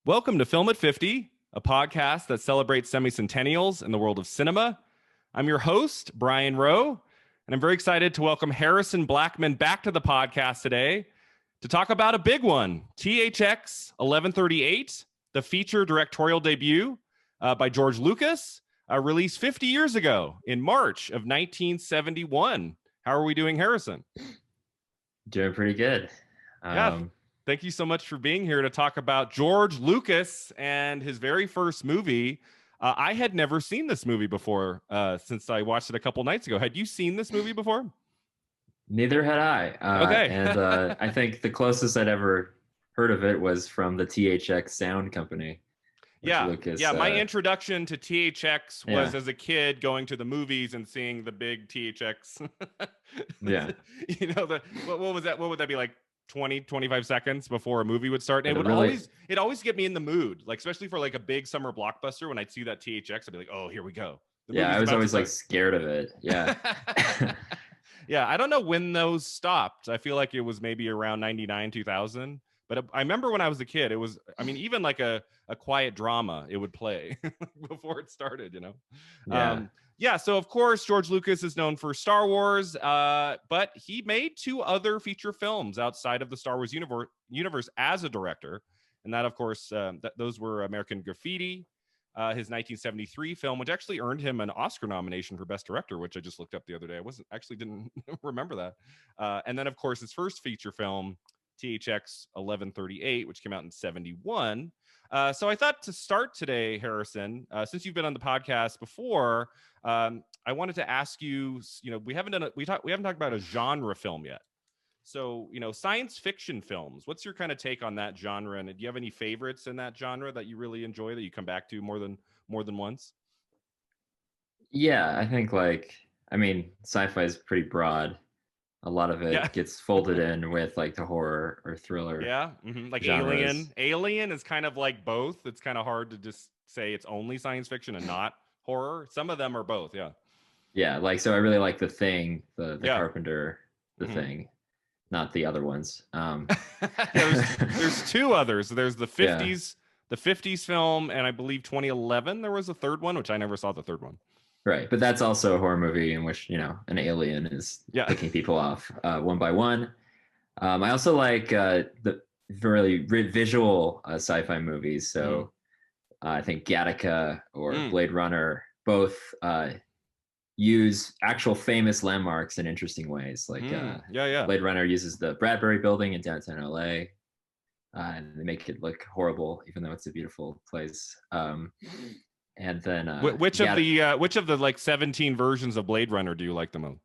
Welcome to Film at 50, a podcast that celebrates semi-centennials in the world of cinema. I'm your host, Brian Rowe, and I'm very excited to welcome Harrison Blackman back to the podcast today to talk about a big one, THX 1138, the feature directorial debut by George Lucas, released 50 years ago in March of 1971. How are we doing, Harrison? Doing pretty good. Yeah. Thank you so much for being here to talk about George Lucas and his very first movie. I had never seen this movie before since I watched it a couple nights ago. Had you seen this movie before? Neither had I. Okay. And I think the closest I'd ever heard of it was from the THX sound company. Lucas, my introduction to THX was as a kid going to the movies and seeing the big THX. Yeah. What was that? What would that be, like 20, 25 seconds before a movie would start? And it always get me in the mood, like especially for like a big summer blockbuster. When I'd see that THX, I'd be like, oh, here we go. I was always like scared of it. Yeah. Yeah, I don't know when those stopped. I feel like it was maybe around 99, 2000. But I remember when I was a kid, it was, I mean, even like a quiet drama, it would play before it started, Yeah. So of course, George Lucas is known for Star Wars, but he made two other feature films outside of the Star Wars universe as a director. And that, of course, those were American Graffiti, his 1973 film, which actually earned him an Oscar nomination for Best Director, which I just looked up the other day. Didn't remember that. And then, of course, his first feature film, THX 1138, which came out in 71. So I thought to start today, Harrison, since you've been on the podcast before, I wanted to ask you, we haven't talked about a genre film yet. So, science fiction films, what's your kind of take on that genre? And do you have any favorites in that genre that you really enjoy that you come back to more than once? Yeah, I think sci-fi is pretty broad. A lot of it gets folded in with like the horror or thriller. Yeah. Mm-hmm. Like genres. Alien is kind of like both. It's kind of hard to just say it's only science fiction and not horror. Some of them are both. Yeah. Yeah. So I really like The Thing, the Carpenter, The Thing, not the other ones. There's two others. There's the 50s, the 50s film. And I believe 2011, there was a third one, which I never saw the third one. Right, but that's also a horror movie in which an alien is picking people off one by one. I also like the really visual sci-fi movies. So I think Gattaca or Blade Runner both use actual famous landmarks in interesting ways. Like Blade Runner uses the Bradbury Building in downtown LA, and they make it look horrible, even though it's a beautiful place. And then which of the like 17 versions of Blade Runner do you like the most?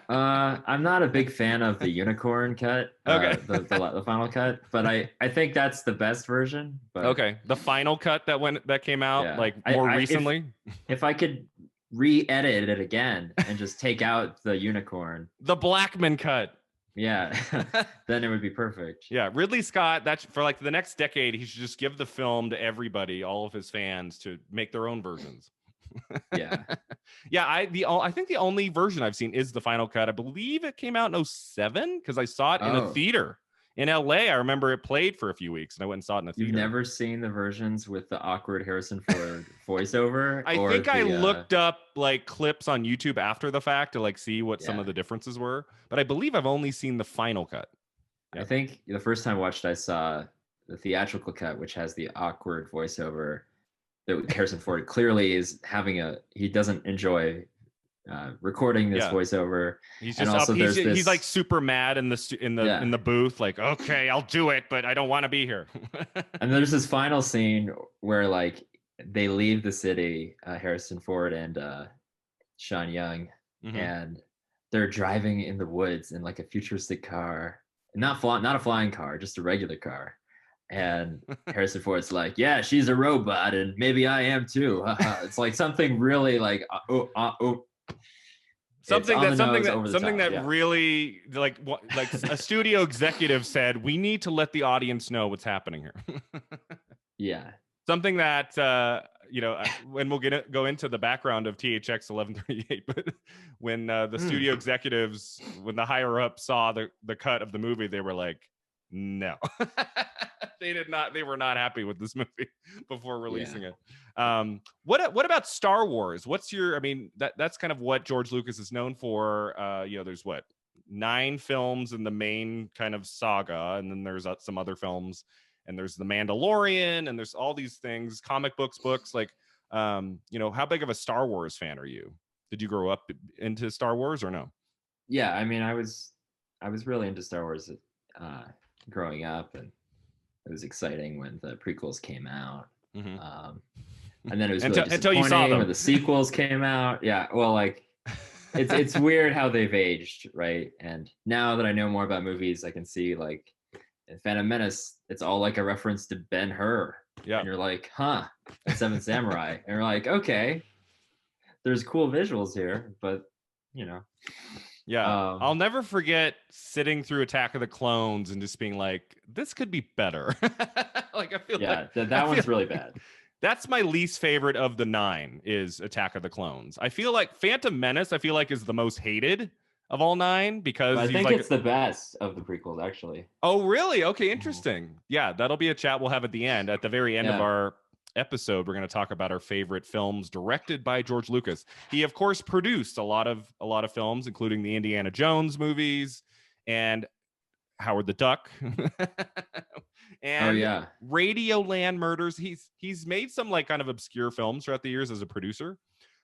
I'm not a big fan of the unicorn cut, the final cut, but I think that's the best version. But okay, the final cut that came out more recently. If I could re-edit it again and just take out the unicorn, the Blackman cut. Yeah, then it would be perfect. Yeah, Ridley Scott, that's for like the next decade, he should just give the film to everybody, all of his fans, to make their own versions. Yeah. I think the only version I've seen is the final cut. I believe it came out in 2007 because I saw it in a theater in LA. I remember it played for a few weeks and I went and saw it in a theater. You've never seen the versions with the awkward Harrison Ford voiceover? I think I looked up like clips on YouTube after the fact to like see what some of the differences were, but I believe I've only seen the final cut. Yeah. I think the first time I watched, I saw the theatrical cut, which has the awkward voiceover that Harrison Ford clearly is having he doesn't enjoy recording this voiceover. He's just he's like super mad in the booth, like, okay, I'll do it, but I don't want to be here. And there's this final scene where like they leave the city, Harrison Ford and Sean Young, and they're driving in the woods in like a futuristic car, not a flying car, just a regular car. And Harrison Ford's like, yeah, she's a robot and maybe I am too. It's like something really like something that really like a studio executive said, we need to let the audience know what's happening here. Yeah. Something that when we'll go into the background of THX 1138, but when the studio executives, when the higher up saw the cut of the movie, they were like, no. They were not happy with this movie before releasing it. What about Star Wars? What's your? I mean, that's kind of what George Lucas is known for. There's 9 films in the main kind of saga, and then there's some other films, and there's The Mandalorian, and there's all these things, comic books. Like, how big of a Star Wars fan are you? Did you grow up into Star Wars or no? Yeah, I mean, I was really into Star Wars growing up, and it was exciting when the prequels came out. Mm-hmm. And then it was really until you saw them when the sequels came out. Yeah, well, like it's weird how they've aged, right? And now that I know more about movies, I can see like in Phantom Menace, it's all like a reference to Ben-Hur. Yeah, and you're like, huh, Seven Samurai, and you're like, okay, there's cool visuals here, but yeah. I'll never forget sitting through Attack of the Clones and just being like, this could be better. Like, I feel that one's really bad. That's my least favorite of the 9 is Attack of the Clones. I feel like Phantom Menace, is the most hated of all 9 because I think it's the best of the prequels, actually. Oh, really? Okay, interesting. Yeah, that'll be a chat we'll have at the end. At the very end of our episode, we're going to talk about our favorite films directed by George Lucas. He, of course, produced a lot of films, including the Indiana Jones movies and Howard the Duck. And Radioland Murders. He's made some like kind of obscure films throughout the years as a producer,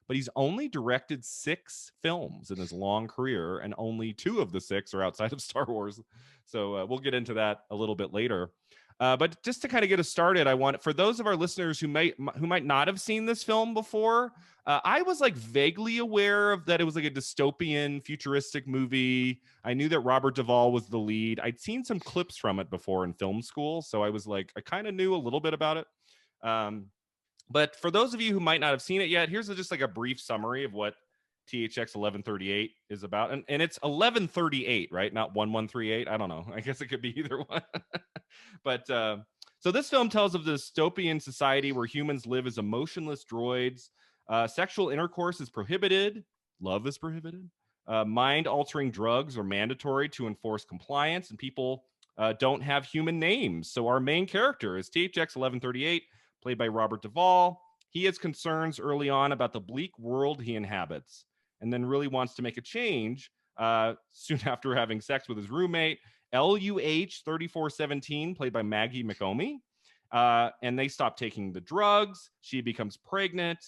but he's only directed 6 films in his long career, and only 2 of the 6 are outside of Star Wars. So we'll get into that a little bit later. But just to kind of get us started, I want, for those of our listeners who might not have seen this film before, I was like vaguely aware of that it was like a dystopian, futuristic movie. I knew that Robert Duvall was the lead. I'd seen some clips from it before in film school, so I was like, I kind of knew a little bit about it. But for those of you who might not have seen it yet, here's just like a brief summary of what THX 1138 is about. And it's 1138, right? Not 1138. I don't know. I guess it could be either one. But so this film tells of the dystopian society where humans live as emotionless droids. Sexual intercourse is prohibited. Love is prohibited. Mind-altering drugs are mandatory to enforce compliance, and people don't have human names. So our main character is THX 1138, played by Robert Duvall. He has concerns early on about the bleak world he inhabits, and then really wants to make a change soon after having sex with his roommate, LUH 3417, played by Maggie McComey. And they stop taking the drugs. She becomes pregnant.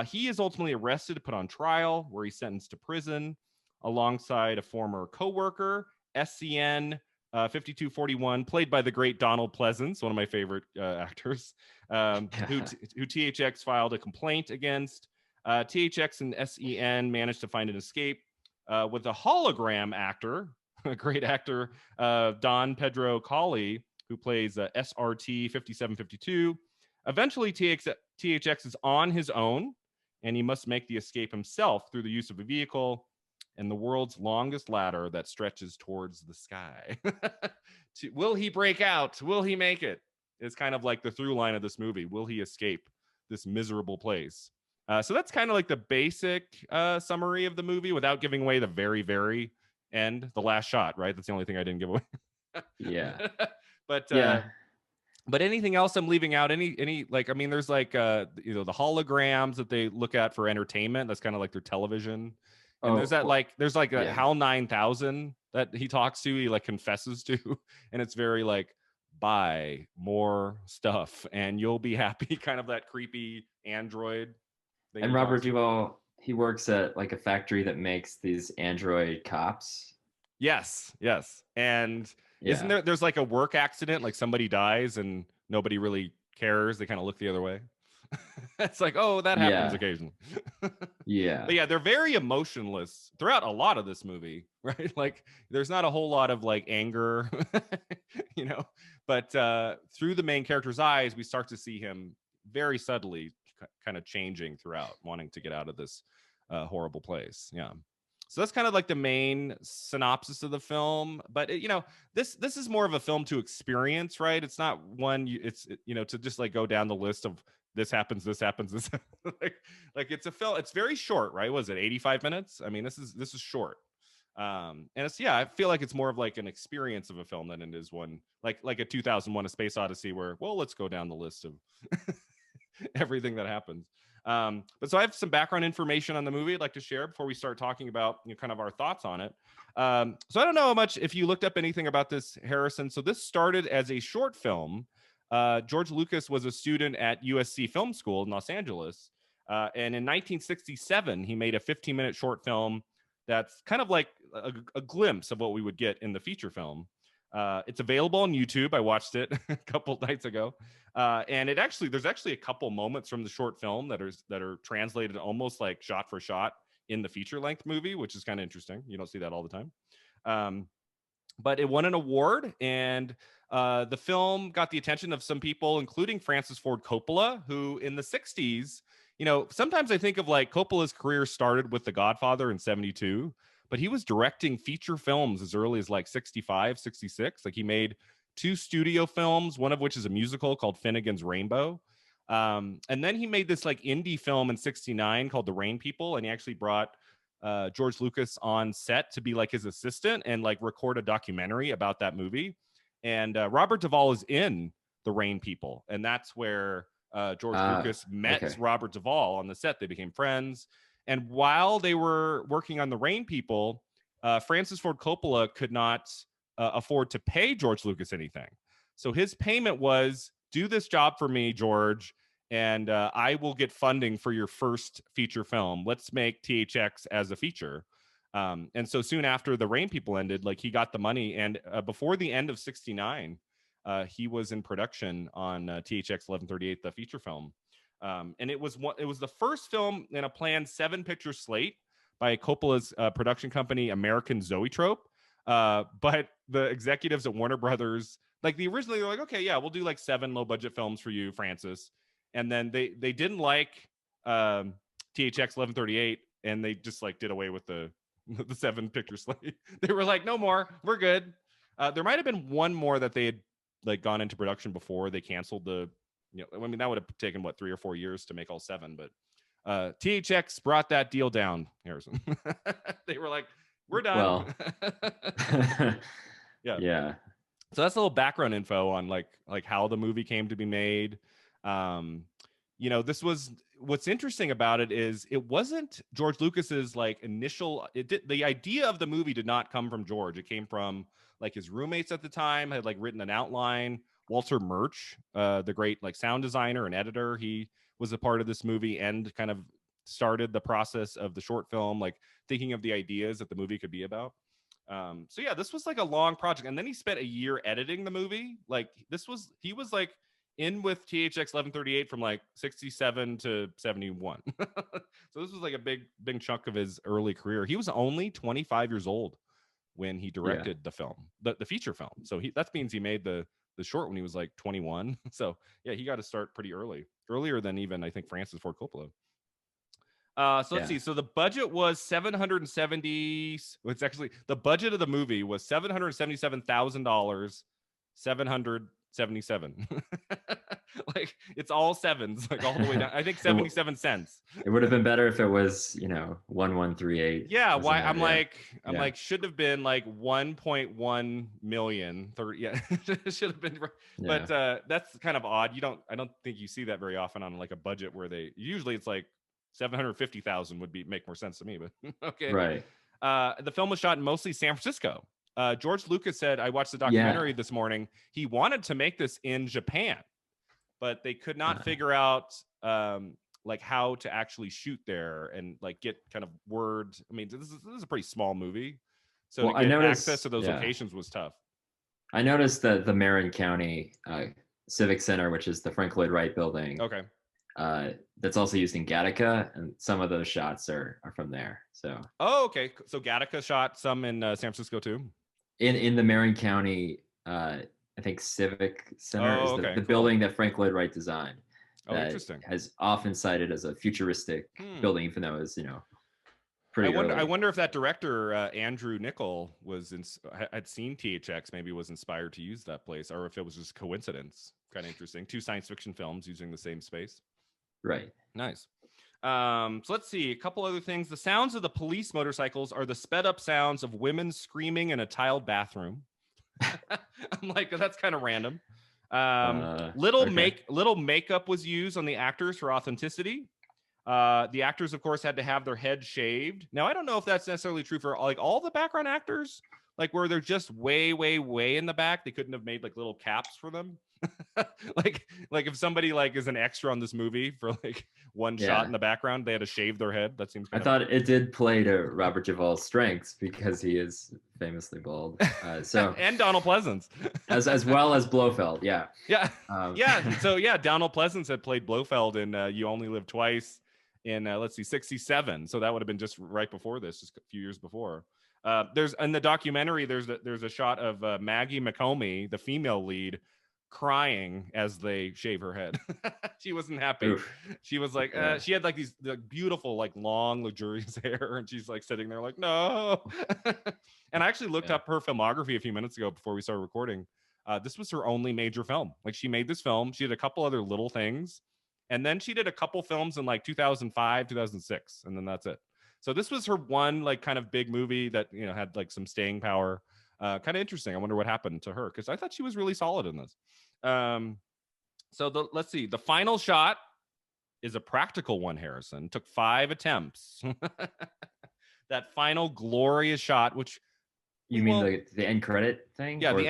He is ultimately arrested, put on trial, where he's sentenced to prison alongside a former co-worker, SCN 5241, played by the great Donald Pleasence, one of my favorite actors, who THX filed a complaint against. THX and SEN managed to find an escape with a hologram actor, a great actor, Don Pedro Colley, who plays SRT 5752. Eventually, THX is on his own, and he must make the escape himself through the use of a vehicle and the world's longest ladder that stretches towards the sky. Will he break out? Will he make it? It's kind of like the through line of this movie. Will he escape this miserable place? So that's kind of like the basic summary of the movie without giving away the very, very end, the last shot, right? That's the only thing I didn't give away. Yeah. But anything else I'm leaving out? Any like, I mean, there's like the holograms that they look at for entertainment. That's kind of like their television. And there's a HAL 9000 that he talks to, he like confesses to, and it's very like, buy more stuff and you'll be happy, kind of that creepy android thing. And Robert Duvall, he works at like a factory that makes these android cops. Yes. And isn't there's like a work accident, like somebody dies and nobody really cares, they kind of look the other way. It's like, oh, that happens occasionally. Yeah. But yeah, they're very emotionless throughout a lot of this movie, right? Like there's not a whole lot of like anger, but through the main character's eyes, we start to see him very subtly kind of changing throughout, wanting to get out of this horrible place. Yeah. So that's kind of like the main synopsis of the film. But this is more of a film to experience, right? It's not one to just like go down the list of this happens, this happens, this like it's a film. It's very short, right? Was it 85 minutes? I mean, this is short. And it's, yeah, I feel like it's more of like an experience of a film than it is one like a 2001 A Space Odyssey where, well, let's go down the list of everything that happens. But so I have some background information on the movie I'd like to share before we start talking about, you know, kind of our thoughts on it. So I don't know how much if you looked up anything about this, Harrison. So this started as a short film. George Lucas was a student at USC Film School in Los Angeles. And in 1967, he made a 15-minute short film that's kind of like a glimpse of what we would get in the feature film. It's available on YouTube. I watched it a couple nights ago. And there's actually a couple moments from the short film that are translated almost like shot for shot in the feature length movie, which is kind of interesting. You don't see that all the time. But it won an award, and the film got the attention of some people, including Francis Ford Coppola, who in the 60s, you know, sometimes I think of like Coppola's career started with The Godfather in 72, but he was directing feature films as early as like 65, 66. Like he made 2 studio films, one of which is a musical called Finnegan's Rainbow. And then he made this like indie film in 69 called The Rain People. And he actually brought George Lucas on set to be like his assistant and like record a documentary about that movie. And Robert Duvall is in The Rain People. And that's where George Lucas met Robert Duvall on the set. They became friends. And while they were working on The Rain People, Francis Ford Coppola could not afford to pay George Lucas anything. So his payment was, do this job for me, George, and I will get funding for your first feature film. Let's make THX as a feature. And so soon after The Rain People ended, like he got the money. And before the end of 69, he was in production on THX 1138, the feature film. And it was the first film in a planned 7-picture slate by Coppola's production company, American Zoetrope. But the executives at Warner Brothers, like originally they're like, okay, yeah, we'll do like 7 low-budget films for you, Francis. And then they didn't like THX 1138, and they just like did away with the 7-picture slate. They were like, no more, we're good. There might have been one more that they had like gone into production before they canceled the, you know, I mean, that would have taken what 3 or 4 years to make all 7, but THX brought that deal down, Harrison. They were like, we're done. Well, yeah. Yeah. So that's a little background info on like how the movie came to be made. You know, what's interesting about it is it wasn't George Lucas's like initial. The idea of the movie did not come from George. It came from like his roommates at the time had like written an outline. Walter Murch, the great like sound designer and editor, he was a part of this movie and kind of started the process of the short film, like thinking of the ideas that the movie could be about. So yeah, this was like a long project, and then he spent a year editing the movie. Like he was like in with THX 1138 from like 67 to 71. So this was like a big chunk of his early career. He was only 25 years old when he directed the film, the feature film. So that means he made the short when he was like 21. So yeah, he got to start pretty earlier than even I think Francis Ford Coppola. So let's see. So the budget was 770. It's actually the budget of the movie was $777,000. 777. Like it's all sevens, like all the way down. I think 77 cents. It would have been better if it was, 1138. Yeah, why I'm like should have been like 1.1 million. Yeah, should have been. But that's kind of odd. I don't think you see that very often on like a budget where usually it's like 750,000 would make more sense to me, but okay. Right. The film was shot in mostly San Francisco. George Lucas said, I watched the documentary this morning, he wanted to make this in Japan, but they could not figure out like how to actually shoot there and like get kind of word. I mean, this is a pretty small movie, so to get access to those locations was tough. I noticed that the Marin County Civic Center, which is the Frank Lloyd Wright building, that's also used in Gattaca, and some of those shots are from there. So okay, so Gattaca shot some in San Francisco too. In the Marin County, I think Civic Center is the building that Frank Lloyd Wright designed. Interesting. Has often cited as a futuristic building, even though it's pretty. I wonder if that director Andrew Niccol had seen THX, maybe was inspired to use that place, or if it was just coincidence. Kind of interesting. 2 science fiction films using the same space. Right. Nice. So let's see a couple other things. The sounds of the police motorcycles are the sped up sounds of women screaming in a tiled bathroom. I'm like, that's kind of random. Little makeup was used on the actors for authenticity. The actors, of course, had to have their head shaved. Now, I don't know if that's necessarily true for like all the background actors, like where they're just way, way, way in the back. They couldn't have made like little caps for them. like if somebody like is an extra on this movie for like one shot in the background, they had to shave their head. That seems I thought it did play to Robert Duvall's strengths because he is famously bald. So and Donald Pleasence as well as Blofeld. Yeah. So Donald Pleasence had played Blofeld in You Only Live Twice in let's see 67. So that would have been just right before this, just a few years before. There's in the documentary there's a shot of Maggie McComey, the female lead, crying as they shave her head. She wasn't happy. Oof. She was like she had like these beautiful like long luxurious hair, and she's like sitting there like no. And I actually looked up her filmography a few minutes ago before we started recording. This was her only major film. Like she made this film, she did a couple other little things, and then she did a couple films in like 2005 2006, and then that's it. So this was her one like kind of big movie that had like some staying power. Kind of interesting. I wonder what happened to her, because I thought she was really solid in this. So let's see. The final shot is a practical one, Harrison. Took 5 attempts. That final glorious shot, which you mean the end credit thing? Yeah, the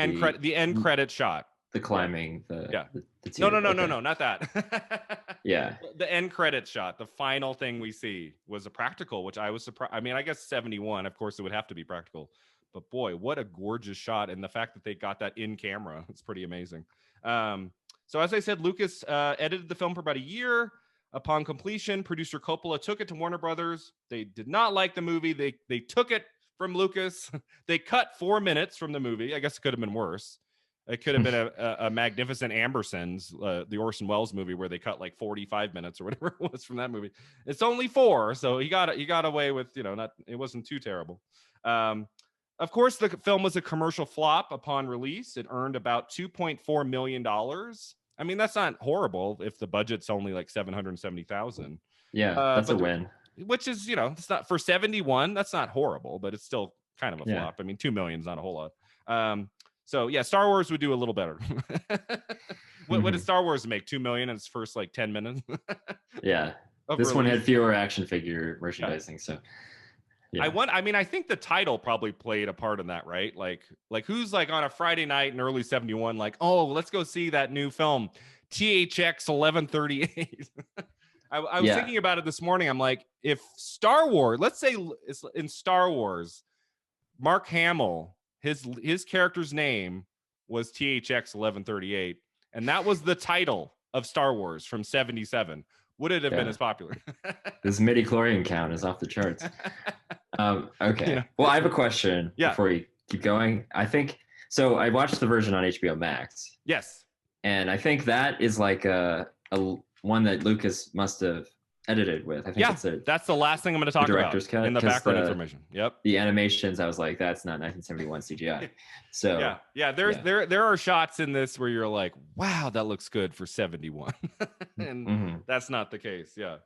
end credit shot. The climbing, No, not that. Yeah. The end credit shot, the final thing we see was a practical, which I was surprised. I mean, I guess 71, of course, it would have to be practical. But boy, what a gorgeous shot. And the fact that they got that in camera, it's pretty amazing. So as I said, Lucas edited the film for about a year. Upon completion, producer Coppola took it to Warner Brothers. They did not like the movie. They took it from Lucas. They cut 4 minutes from the movie. I guess it could have been worse. It could have been a Magnificent Ambersons, the Orson Welles movie, where they cut like 45 minutes or whatever it was from that movie. It's only 4, so he got away with it wasn't too terrible. Of course, the film was a commercial flop upon release. It earned about $2.4 million. I mean, that's not horrible if the budget's only like $770,000. Yeah, that's a win. Which is, it's not for 71. That's not horrible, but it's still kind of a flop. I mean, 2 million is not a whole lot. So yeah, Star Wars would do a little better. What did Star Wars make? 2 million in its first like 10 minutes? Yeah, this one had fewer action figure merchandising, so. Yeah. I think the title probably played a part in that, right? Like who's like on a Friday night in early 71, like, oh, let's go see that new film, THX 1138. I was thinking about it this morning. I'm like, if Star Wars, let's say in Star Wars, Mark Hamill, his character's name was THX 1138, and that was the title of Star Wars from 77. Would it have been as popular? This midi-chlorian count is off the charts. Okay. Well, I have a question before you keep going. I think so. I watched the version on HBO Max. Yes. And I think that is like a one that Lucas must have edited with. I think that's the last thing I'm going to talk about in the background information. Yep. The animations, I was like, that's not 1971 CGI. So there are shots in this where you're like, wow, that looks good for 71. And that's not the case. Yeah.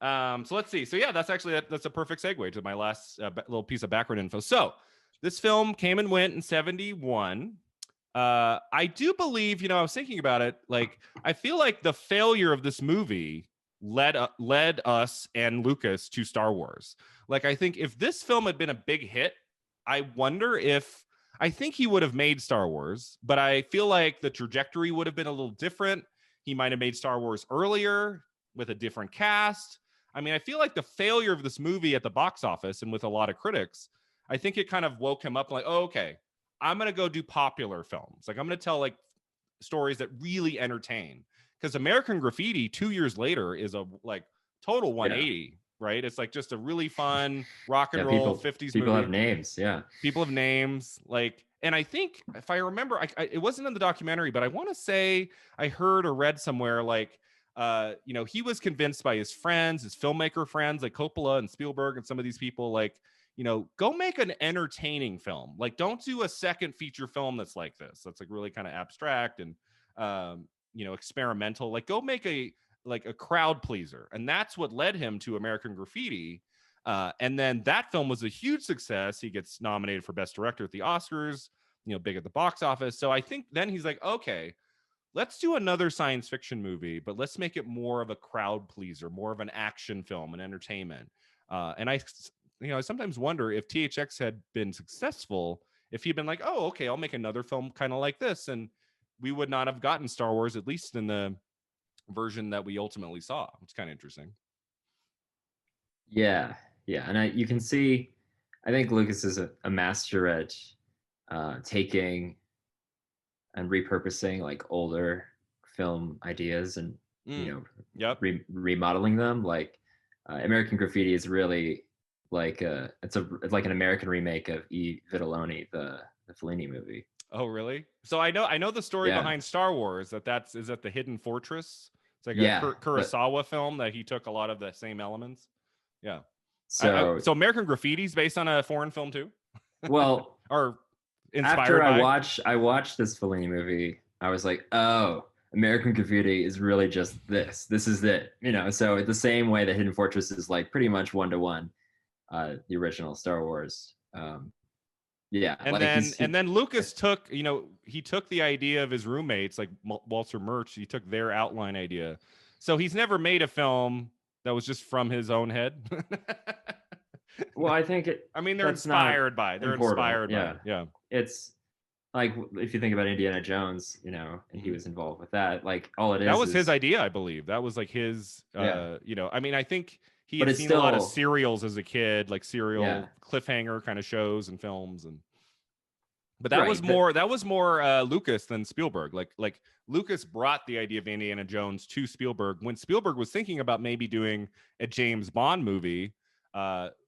So let's see. So yeah, that's a perfect segue to my last little piece of background info. So this film came and went in 71. I do believe, I was thinking about it. Like, I feel like the failure of this movie led us and Lucas to Star Wars. Like, I think if this film had been a big hit, I think he would have made Star Wars, but I feel like the trajectory would have been a little different. He might have made Star Wars earlier with a different cast. I mean, I feel like the failure of this movie at the box office and with a lot of critics, I think it kind of woke him up like, oh, okay, I'm going to go do popular films. Like, I'm going to tell like stories that really entertain. Because American Graffiti 2 years later is a like total 180, right? It's like just a really fun rock and roll 50s people movie. Have names, people have names, like, and I think if I remember, it wasn't in the documentary, but I want to say I heard or read somewhere like he was convinced by his friends, his filmmaker friends like Coppola and Spielberg and some of these people, like, go make an entertaining film. Like, don't do a second feature film that's like this. That's like really kind of abstract and experimental. Like, go make a like a crowd pleaser, and that's what led him to American Graffiti. And then that film was a huge success. He gets nominated for Best Director at the Oscars, big at the box office. So I think then he's like, okay, let's do another science fiction movie, but let's make it more of a crowd pleaser, more of an action film and entertainment. And I sometimes wonder if THX had been successful, if he'd been like, oh, okay, I'll make another film kind of like this, and we would not have gotten Star Wars, at least in the version that we ultimately saw. It's kind of interesting. Yeah, and you can see, I think Lucas is a master at taking and repurposing like older film ideas and remodeling them. Like American Graffiti is really like it's like an American remake of E. Vitelloni, the Fellini movie. Oh, really? So I know the story behind Star Wars, is that the Hidden Fortress. It's like a Kurosawa film that he took a lot of the same elements. Yeah. So American Graffiti is based on a foreign film too? Well, or inspired after I watched this Fellini movie, I was like, oh, American Graffiti is really just this. This is it. So the same way that Hidden Fortress is like pretty much 1-to-1 the original Star Wars. And then Lucas took the idea of his roommates, like Walter Murch. He took their outline idea. So he's never made a film that was just from his own head. Well, I think they're inspired by. Yeah. It's like if you think about Indiana Jones, and he was involved with that. Like all it is. That was his idea, I believe. That was like his. I think he had seen a lot of serials as a kid, like serial cliffhanger kind of shows and films, but that was more Lucas than Spielberg. Like Lucas brought the idea of Indiana Jones to Spielberg when Spielberg was thinking about maybe doing a James Bond movie.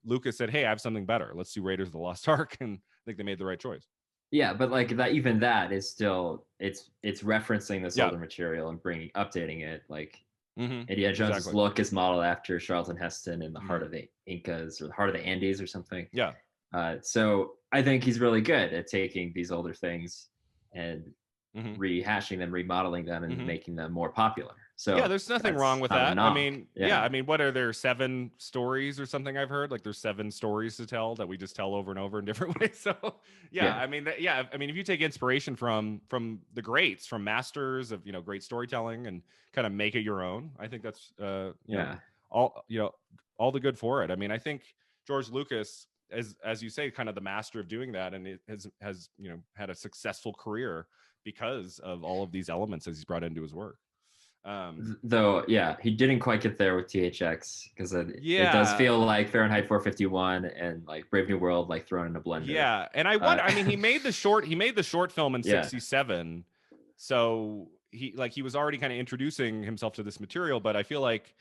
Lucas said, "Hey, I have something better. Let's do Raiders of the Lost Ark," and I think they made the right choice. Yeah, but like that, even that is still it's referencing this older material and updating it. Like Indiana Jones' look is modeled after Charlton Heston in the Heart of the Incas or the Heart of the Andes or something. Yeah. So I think he's really good at taking these older things and rehashing them, remodeling them, and making them more popular. So yeah, there's nothing wrong with that. What are there 7 stories or something I've heard? Like there's 7 stories to tell that we just tell over and over in different ways. So if you take inspiration from the greats, from masters of great storytelling and kind of make it your own, I think that's all the good for it. I think George Lucas, as you say, kind of the master of doing that, and it has had a successful career because of all of these elements as he's brought into his work. Though, he didn't quite get there with THX because it does feel like Fahrenheit 451 and like Brave New World like thrown in a blender. Yeah, and I wonder. He made the short film in '67, so he was already kind of introducing himself to this material. But I feel like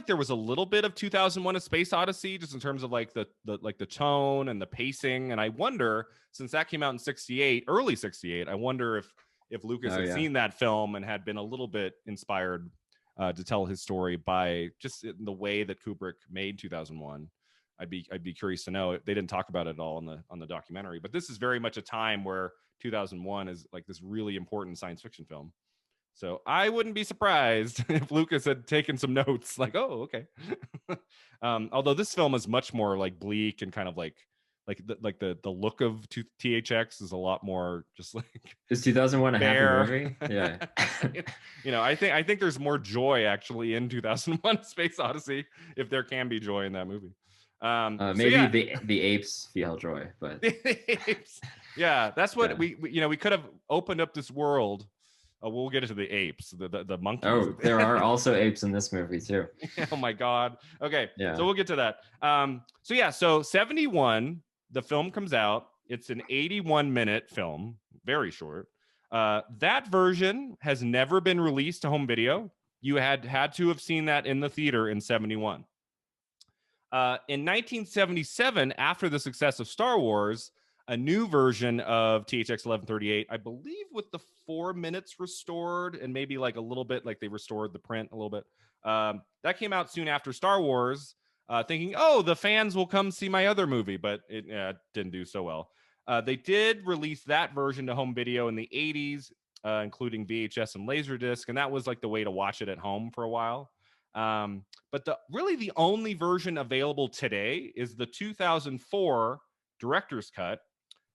there was a little bit of 2001: A Space Odyssey, just in terms of like the tone and the pacing. And I wonder, since that came out in '68, early '68, I wonder if Lucas had seen that film and had been a little bit inspired to tell his story by just the way that Kubrick made 2001. I'd be curious to know. They didn't talk about it at all on the documentary, but this is very much a time where 2001 is like this really important science fiction film. So I wouldn't be surprised if Lucas had taken some notes like, oh, okay. Although this film is much more like bleak and kind of like the look of THX is a lot more just like. Is 2001 a happy movie? Yeah. I think there's more joy actually in 2001: Space Odyssey, if there can be joy in that movie. The apes feel joy, but the apes. Yeah, that's what we could have opened up this world. We'll get into the apes, the monkeys. Oh, there are also apes in this movie too. Oh my God. Okay. Yeah. So we'll get to that. So 71, the film comes out. It's an 81-minute film, very short. That version has never been released to home video. You had to have seen that in the theater in 71. In 1977, after the success of Star Wars, a new version of THX 1138, I believe with the 4 minutes restored and maybe like a little bit, like they restored the print a little bit. That came out soon after Star Wars, thinking, oh, the fans will come see my other movie, but it didn't do so well. They did release that version to home video in the 80s. including VHS and Laserdisc, and that was like the way to watch it at home for a while. But the only version available today is the 2004 director's cut,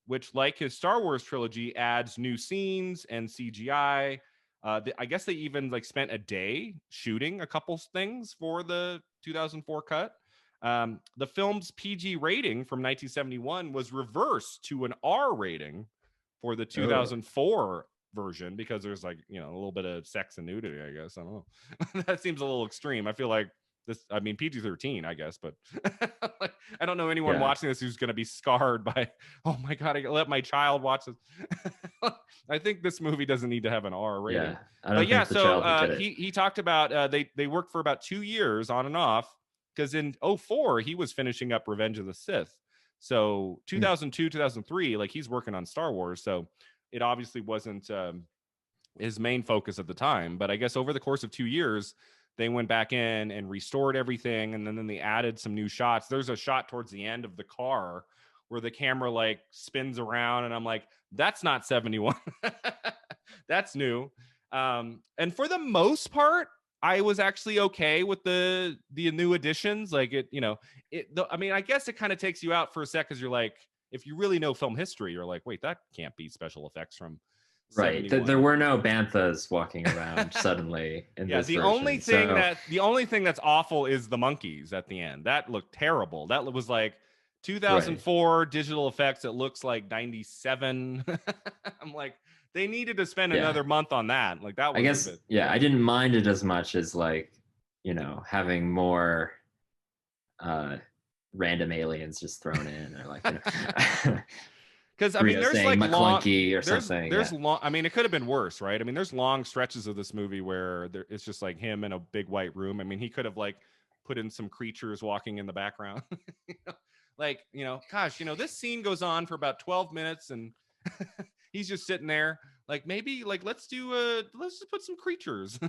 which, like his Star Wars trilogy, adds new scenes and CGI. I guess they even like spent a day shooting a couple things for the 2004 cut. The film's PG rating from 1971 was reversed to an R rating for the 2004 version because there's like, a little bit of sex and nudity, I guess. I don't know. That seems a little extreme. I feel like PG-13, I guess, but like, I don't know anyone watching this who's going to be scarred by, oh my God, I let my child watch this. I think this movie doesn't need to have an R rating. Yeah, I don't think the child would get it. He talked about they worked for about 2 years on and off, because in 2004 he was finishing up Revenge of the Sith. So 2002, 2003, like he's working on Star Wars. So it obviously wasn't his main focus at the time. But I guess over the course of 2 years, they went back in and restored everything. And then they added some new shots. There's a shot towards the end of the car where the camera like spins around. And I'm like, that's not 71. That's new. And for the most part, I was actually okay with the new additions. Like I guess it kind of takes you out for a sec, because you're like, if you really know film history, you're like, wait, that can't be special effects from right. There were no banthas walking around suddenly in this version. The only thing that's awful is the monkeys at the end. That looked terrible. That was like 2004 digital effects. It looks like 97. I'm like, they needed to spend another month on that. Like that was, I guess, I didn't mind it as much as like, having more random aliens just thrown in, or like, because I mean, there's like McClunky or something. There's long. I mean, it could have been worse, right? I mean, there's long stretches of this movie where it's just like him in a big white room. I mean, he could have like put in some creatures walking in the background. Like, gosh, this scene goes on for about 12 minutes, and he's just sitting there. Like, maybe like let's just put some creatures.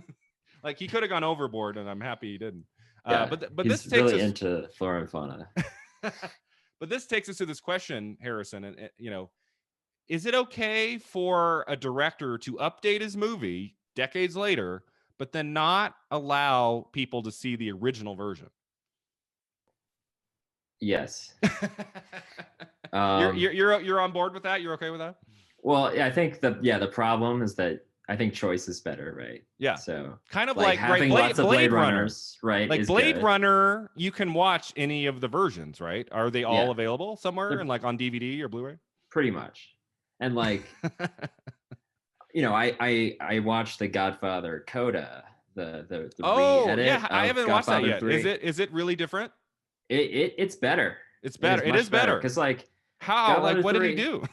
Like, he could have gone overboard, and I'm happy he didn't. But this takes really us into flora and fauna. But this takes us to this question, Harrison, and is it okay for a director to update his movie decades later, but then not allow people to see the original version? Yes. You're on board with that? You're okay with that? Well, I think the problem is that I think choice is better, right? Yeah. So kind of like having lots of Blade Runners, right? Like Blade Runner, you can watch any of the versions, right? Are they all available somewhere and like on DVD or Blu-ray? Pretty much. And like, I watched The Godfather Coda, the re-edit. Yeah, I haven't watched that yet. 3. Is it really different? It's better. It's better. It is better. Because like, how? Godfather like, what 3, did he do?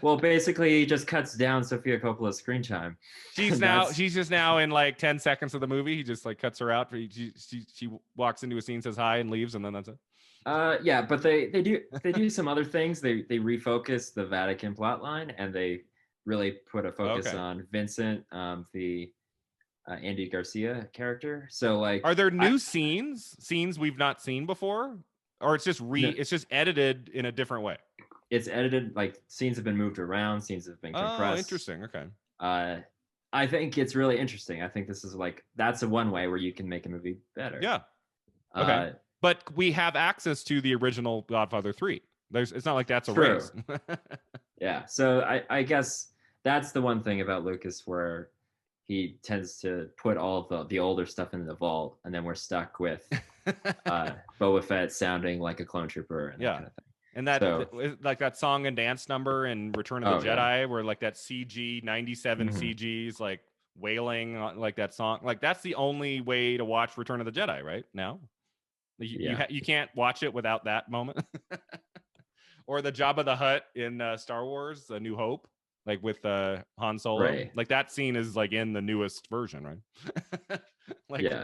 Well, basically, he just cuts down Sofia Coppola's screen time. She's just now in like 10 seconds of the movie. He just like cuts her out. She walks into a scene, says hi, and leaves, and then that's it. But they do some other things. They refocus the Vatican plotline, and they really put a focus on Vincent, the Andy Garcia character. So like, are there new scenes we've not seen before, or it's just it's just edited in a different way? It's edited, like scenes have been moved around, scenes have been compressed. Oh, interesting. Okay. I think it's really interesting. I think this is like, that's one way where you can make a movie better. Yeah. Okay. But we have access to the original Godfather 3. It's not like that's a race. Yeah. So I guess that's the one thing about Lucas where he tends to put all of the older stuff in the vault, and then we're stuck with Boba Fett sounding like a clone trooper and that kind of thing. And that like that song and dance number in Return of the Jedi, where like that CG 97 CGs like wailing on like that song, like that's the only way to watch Return of the Jedi right now. You can't watch it without that moment. Or the Jabba the Hutt in Star Wars: A New Hope, like with Han Solo. Right. Like that scene is like in the newest version, right?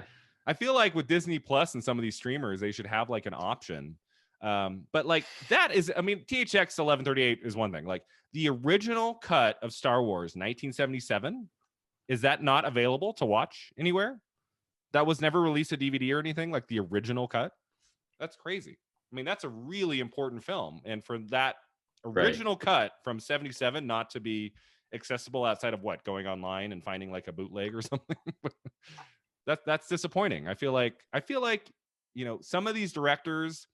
I feel like with Disney Plus and some of these streamers, they should have like an option. But like that is, I mean, THX 1138 is one thing. Like the original cut of Star Wars 1977, is that not available to watch anywhere? That was never released a DVD or anything, like the original cut? That's crazy. I mean, that's a really important film. And for that original cut from 77 not to be accessible outside of what, going online and finding like a bootleg or something. That's disappointing. I feel like some of these directors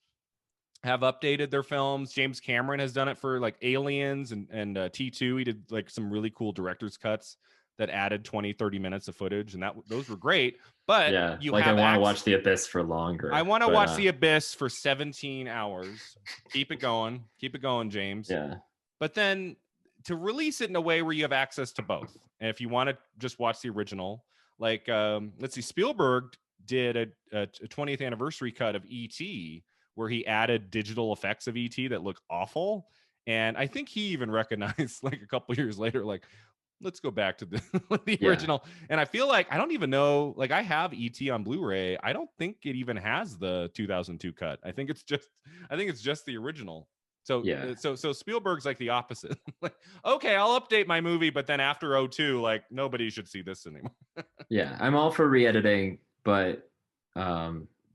have updated their films. James Cameron has done it for like Aliens and T2. He did like some really cool director's cuts that added 20-30 minutes of footage, and those were great. But yeah, you like I have want to watch The Abyss for longer. I want to watch The Abyss for 17 hours. Keep it going, James. Yeah. But then to release it in a way where you have access to both, and if you want to just watch the original, like let's see, Spielberg did a 20th anniversary cut of E.T. where he added digital effects of E.T. that look awful, and I think he even recognized like a couple years later, like, let's go back to the original. And I feel like I don't even know, like I have ET on Blu-ray. I don't think it even has the 2002 cut. I think it's just the original. So yeah. So Spielberg's like the opposite. Like, okay, I'll update my movie, but then after 02, like nobody should see this anymore. Yeah, I'm all for re-editing, but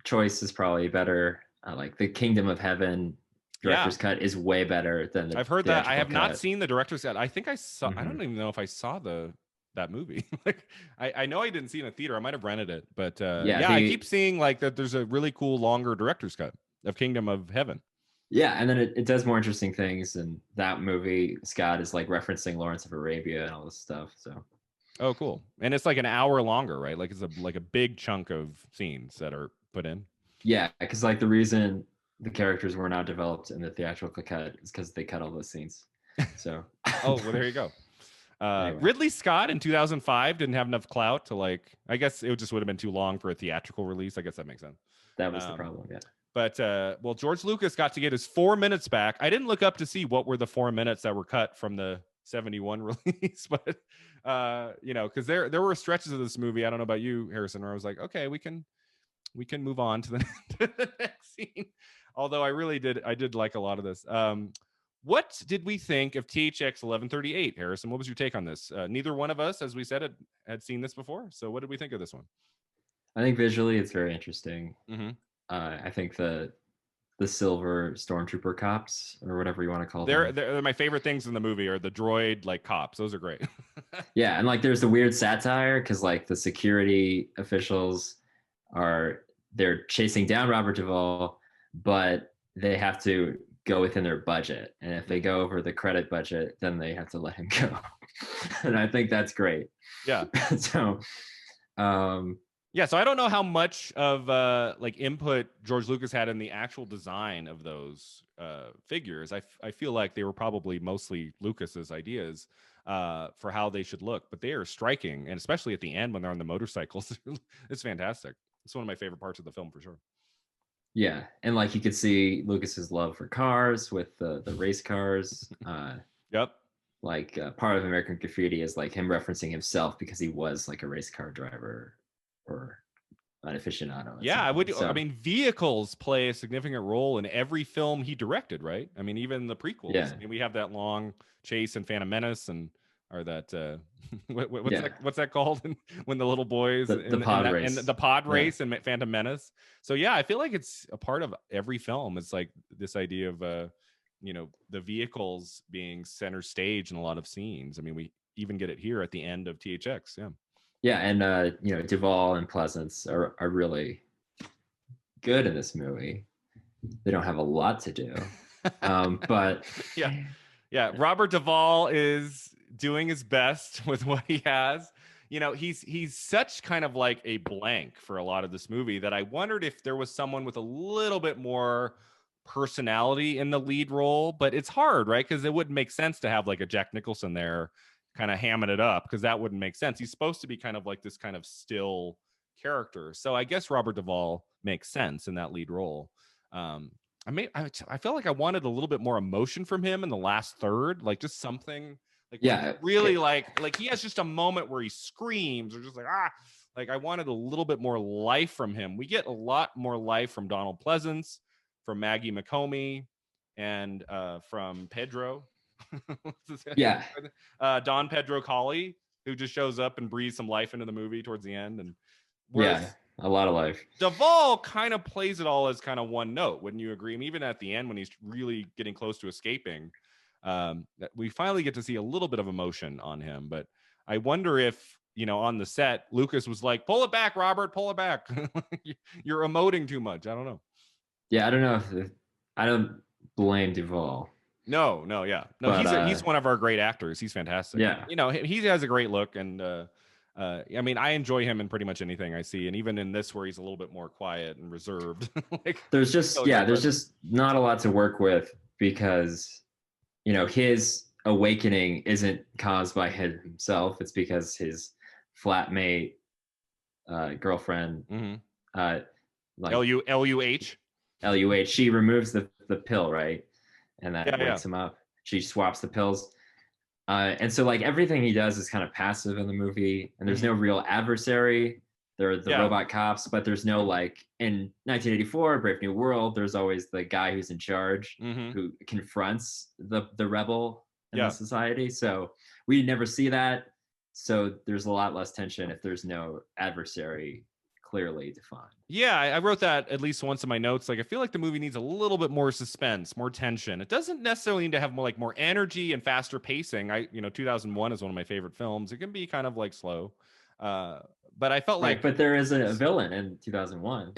choice is probably better. Like the Kingdom of Heaven director's cut is way better than the I've heard that. I have cut. not seen the director's cut. I think I saw. I don't even know if I saw that movie. Like I know I didn't see it in a theater. I might have rented it, but I keep seeing like that. There's a really cool longer director's cut of Kingdom of Heaven. Yeah, and then it does more interesting things. And that movie, Scott is like referencing Lawrence of Arabia and all this stuff. So. Oh, cool. And it's like an hour longer, right? Like it's a big chunk of scenes that are put in. Yeah, because like the reason the characters were not developed in the theatrical cut is because they cut all those scenes. So. Oh, well, there you go. Anyway. Ridley Scott in 2005 didn't have enough clout to like. I guess it just would have been too long for a theatrical release. I guess that makes sense. That was the problem. Yeah. But well, George Lucas got to get his 4 minutes back. I didn't look up to see what were the 4 minutes that were cut from the 71 release, but because there were stretches of this movie. I don't know about you, Harrison, where I was like, okay, we can move on to the next scene. Although I did like a lot of this. What did we think of THX 1138, Harrison? What was your take on this? Neither one of us, as we said, had seen this before. So what did we think of this one? I think visually it's very interesting. Mm-hmm. I think the silver stormtrooper cops, or whatever you want to call them. They're my favorite things in the movie are the droid like cops. Those are great. Yeah, and like there's the weird satire because like the security officials they're chasing down Robert Duvall, but they have to go within their budget, and if they go over the credit budget, then they have to let him go. And I think that's great. Yeah. So so I don't know how much of like input George Lucas had in the actual design of those figures. I feel like they were probably mostly Lucas's ideas for how they should look, but they are striking, and especially at the end when they're on the motorcycles, it's fantastic. It's one of my favorite parts of the film for sure. Yeah, and like you could see Lucas's love for cars with the race cars. Yep. Like part of American Graffiti is like him referencing himself because he was like a race car driver or an aficionado. Yeah, I would. So, I mean, vehicles play a significant role in every film he directed, right? I mean, even the prequels. Yeah. I mean, we have that long chase in Phantom Menace, or that what's that called when the little boys the pod race and the pod race in Phantom Menace. So yeah, I feel like it's a part of every film. It's like this idea of the vehicles being center stage in a lot of scenes. I mean, we even get it here at the end of THX. Yeah, and Duvall and Pleasence are really good in this movie. They don't have a lot to do, but yeah. Robert Duvall is doing his best with what he has. He's such kind of like a blank for a lot of this movie that I wondered if there was someone with a little bit more personality in the lead role, but it's hard, right? Because it wouldn't make sense to have like a Jack Nicholson there kind of hamming it up, because that wouldn't make sense. He's supposed to be kind of like this kind of still character. So I guess Robert Duvall makes sense in that lead role. I felt like I wanted a little bit more emotion from him in the last third, like just something like really like he has just a moment where he screams or just like I wanted a little bit more life from him. We get a lot more life from Donald Pleasence, from Maggie McComey, and from Pedro. Yeah. Don Pedro Colley, who just shows up and breathes some life into the movie towards the end. And a lot of life. Duvall kind of plays it all as kind of one note, wouldn't you agree? And even at the end when he's really getting close to escaping, that we finally get to see a little bit of emotion on him. But I wonder if, on the set, Lucas was like, pull it back, Robert, pull it back. You're emoting too much. I don't know. Yeah, I don't know if I don't blame Duvall. No, yeah. No, but, he's one of our great actors. He's fantastic. Yeah. He has a great look, and I mean, I enjoy him in pretty much anything I see, and even in this where he's a little bit more quiet and reserved. There's just not a lot to work with because his awakening isn't caused by himself. It's because his flatmate girlfriend LUH she removes the pill, right? And that wakes him up. She swaps the pills. And so everything he does is kind of passive in the movie, and there's no real adversary. There are the robot cops, but there's no in 1984, Brave New World, there's always the guy who's in charge who confronts the rebel in the society. So we never see that. So there's a lot less tension if there's no adversary clearly defined. Yeah, I wrote that at least once in my notes. I feel like the movie needs a little bit more suspense, more tension. It doesn't necessarily need to have more energy and faster pacing. 2001 is one of my favorite films. It can be kind of slow. But I felt but there is a villain in 2001.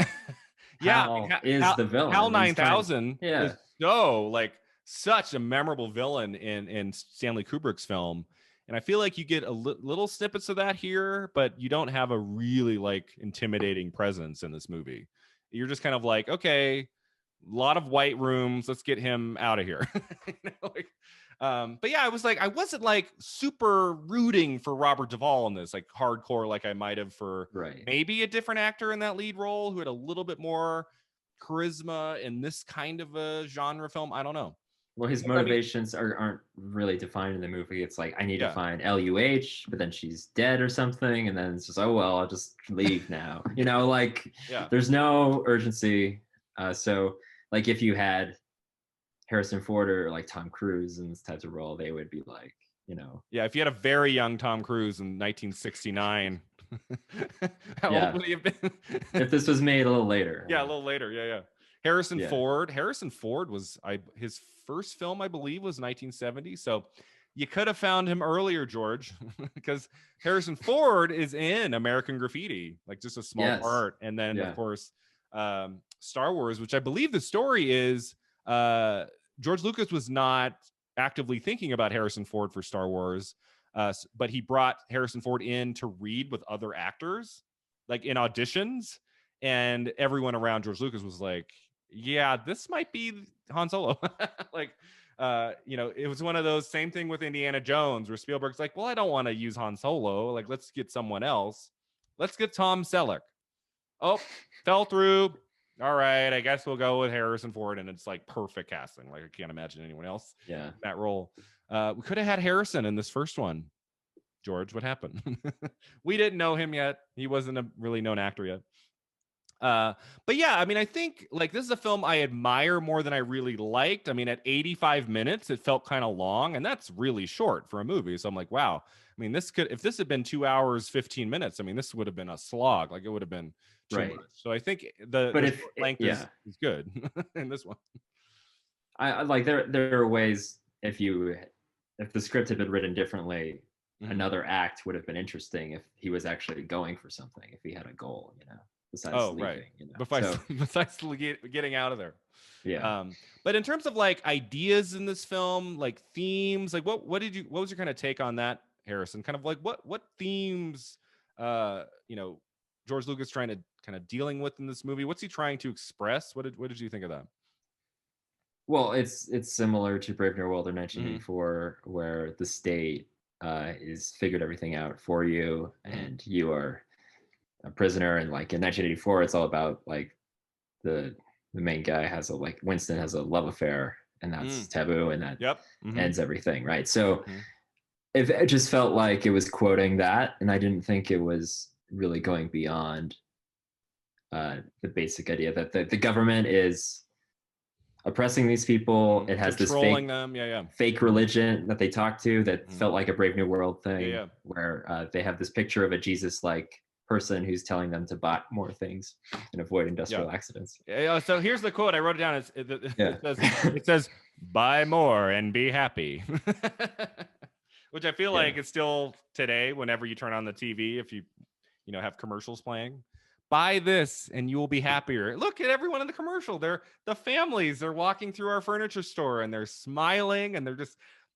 Hal is the villain. Hal 9000 is so such a memorable villain in Stanley Kubrick's film. And I feel like you get little snippets of that here, but you don't have a really intimidating presence in this movie. You're just kind of okay, a lot of white rooms. Let's get him out of here. But yeah, I wasn't super rooting for Robert Duvall in this, hardcore, I might have for maybe a different actor in that lead role who had a little bit more charisma in this kind of a genre film. I don't know. Well, his motivations aren't really defined in the movie. It's I need to find LUH, but then she's dead or something. And then it's just, oh, well, I'll just leave now. There's no urgency. So if you had Harrison Ford or Tom Cruise in this type of role, they would be Yeah, if you had a very young Tom Cruise in 1969, how old would he have been? If this was made a little later. Yeah, a little later. Yeah. Harrison Ford was his first film, I believe, was 1970. So you could have found him earlier, George, because Harrison Ford is in American Graffiti, just a small part. And then, of course, Star Wars, which I believe the story is George Lucas was not actively thinking about Harrison Ford for Star Wars, but he brought Harrison Ford in to read with other actors, in auditions. And everyone around George Lucas was yeah, this might be Han Solo. It was one of those, same thing with Indiana Jones, where Spielberg's well, I don't want to use Han Solo. Let's get someone else. Let's get Tom Selleck. Oh, fell through. All right, I guess we'll go with Harrison Ford, and it's perfect casting. I can't imagine anyone else in that role. We could have had Harrison in this first one. George, what happened? We didn't know him yet. He wasn't a really known actor yet. But yeah, I mean, I think this is a film I admire more than I really liked. I mean, at 85 minutes, it felt kind of long, and that's really short for a movie. So I'm wow. I mean, if this had been 2 hours, 15 minutes, I mean, this would have been a slog. It would have been too much. So I think the length is good in this one. I there are ways if the script had been written differently, another act would have been interesting if he was actually going for something, if he had a goal, besides leaving, besides getting out of there. Yeah. But in terms of ideas in this film, themes, what was your kind of take on that, Harrison? Kind of what themes George Lucas trying to kind of dealing with in this movie? What's he trying to express? What did you think of that? Well, it's similar to Brave New World in 1984, where the state is figured everything out for you, and you are a prisoner. And in 1984, it's all about the main guy has Winston has a love affair, and that's taboo, and that ends everything, right? So it just felt like it was quoting that, and I didn't think it was really going beyond the basic idea that the government is oppressing these people. It has controlling this fake religion that they talk to that felt like a Brave New World thing, where they have this picture of a Jesus-like person who's telling them to buy more things and avoid industrial accidents. So here's the quote. I wrote it down. It says, Buy more and be happy. Which I feel like it's still today, whenever you turn on the TV, if you have commercials playing, buy this and you will be happier. Look at everyone in the commercial. They're the families. They're walking through our furniture store and they're smiling and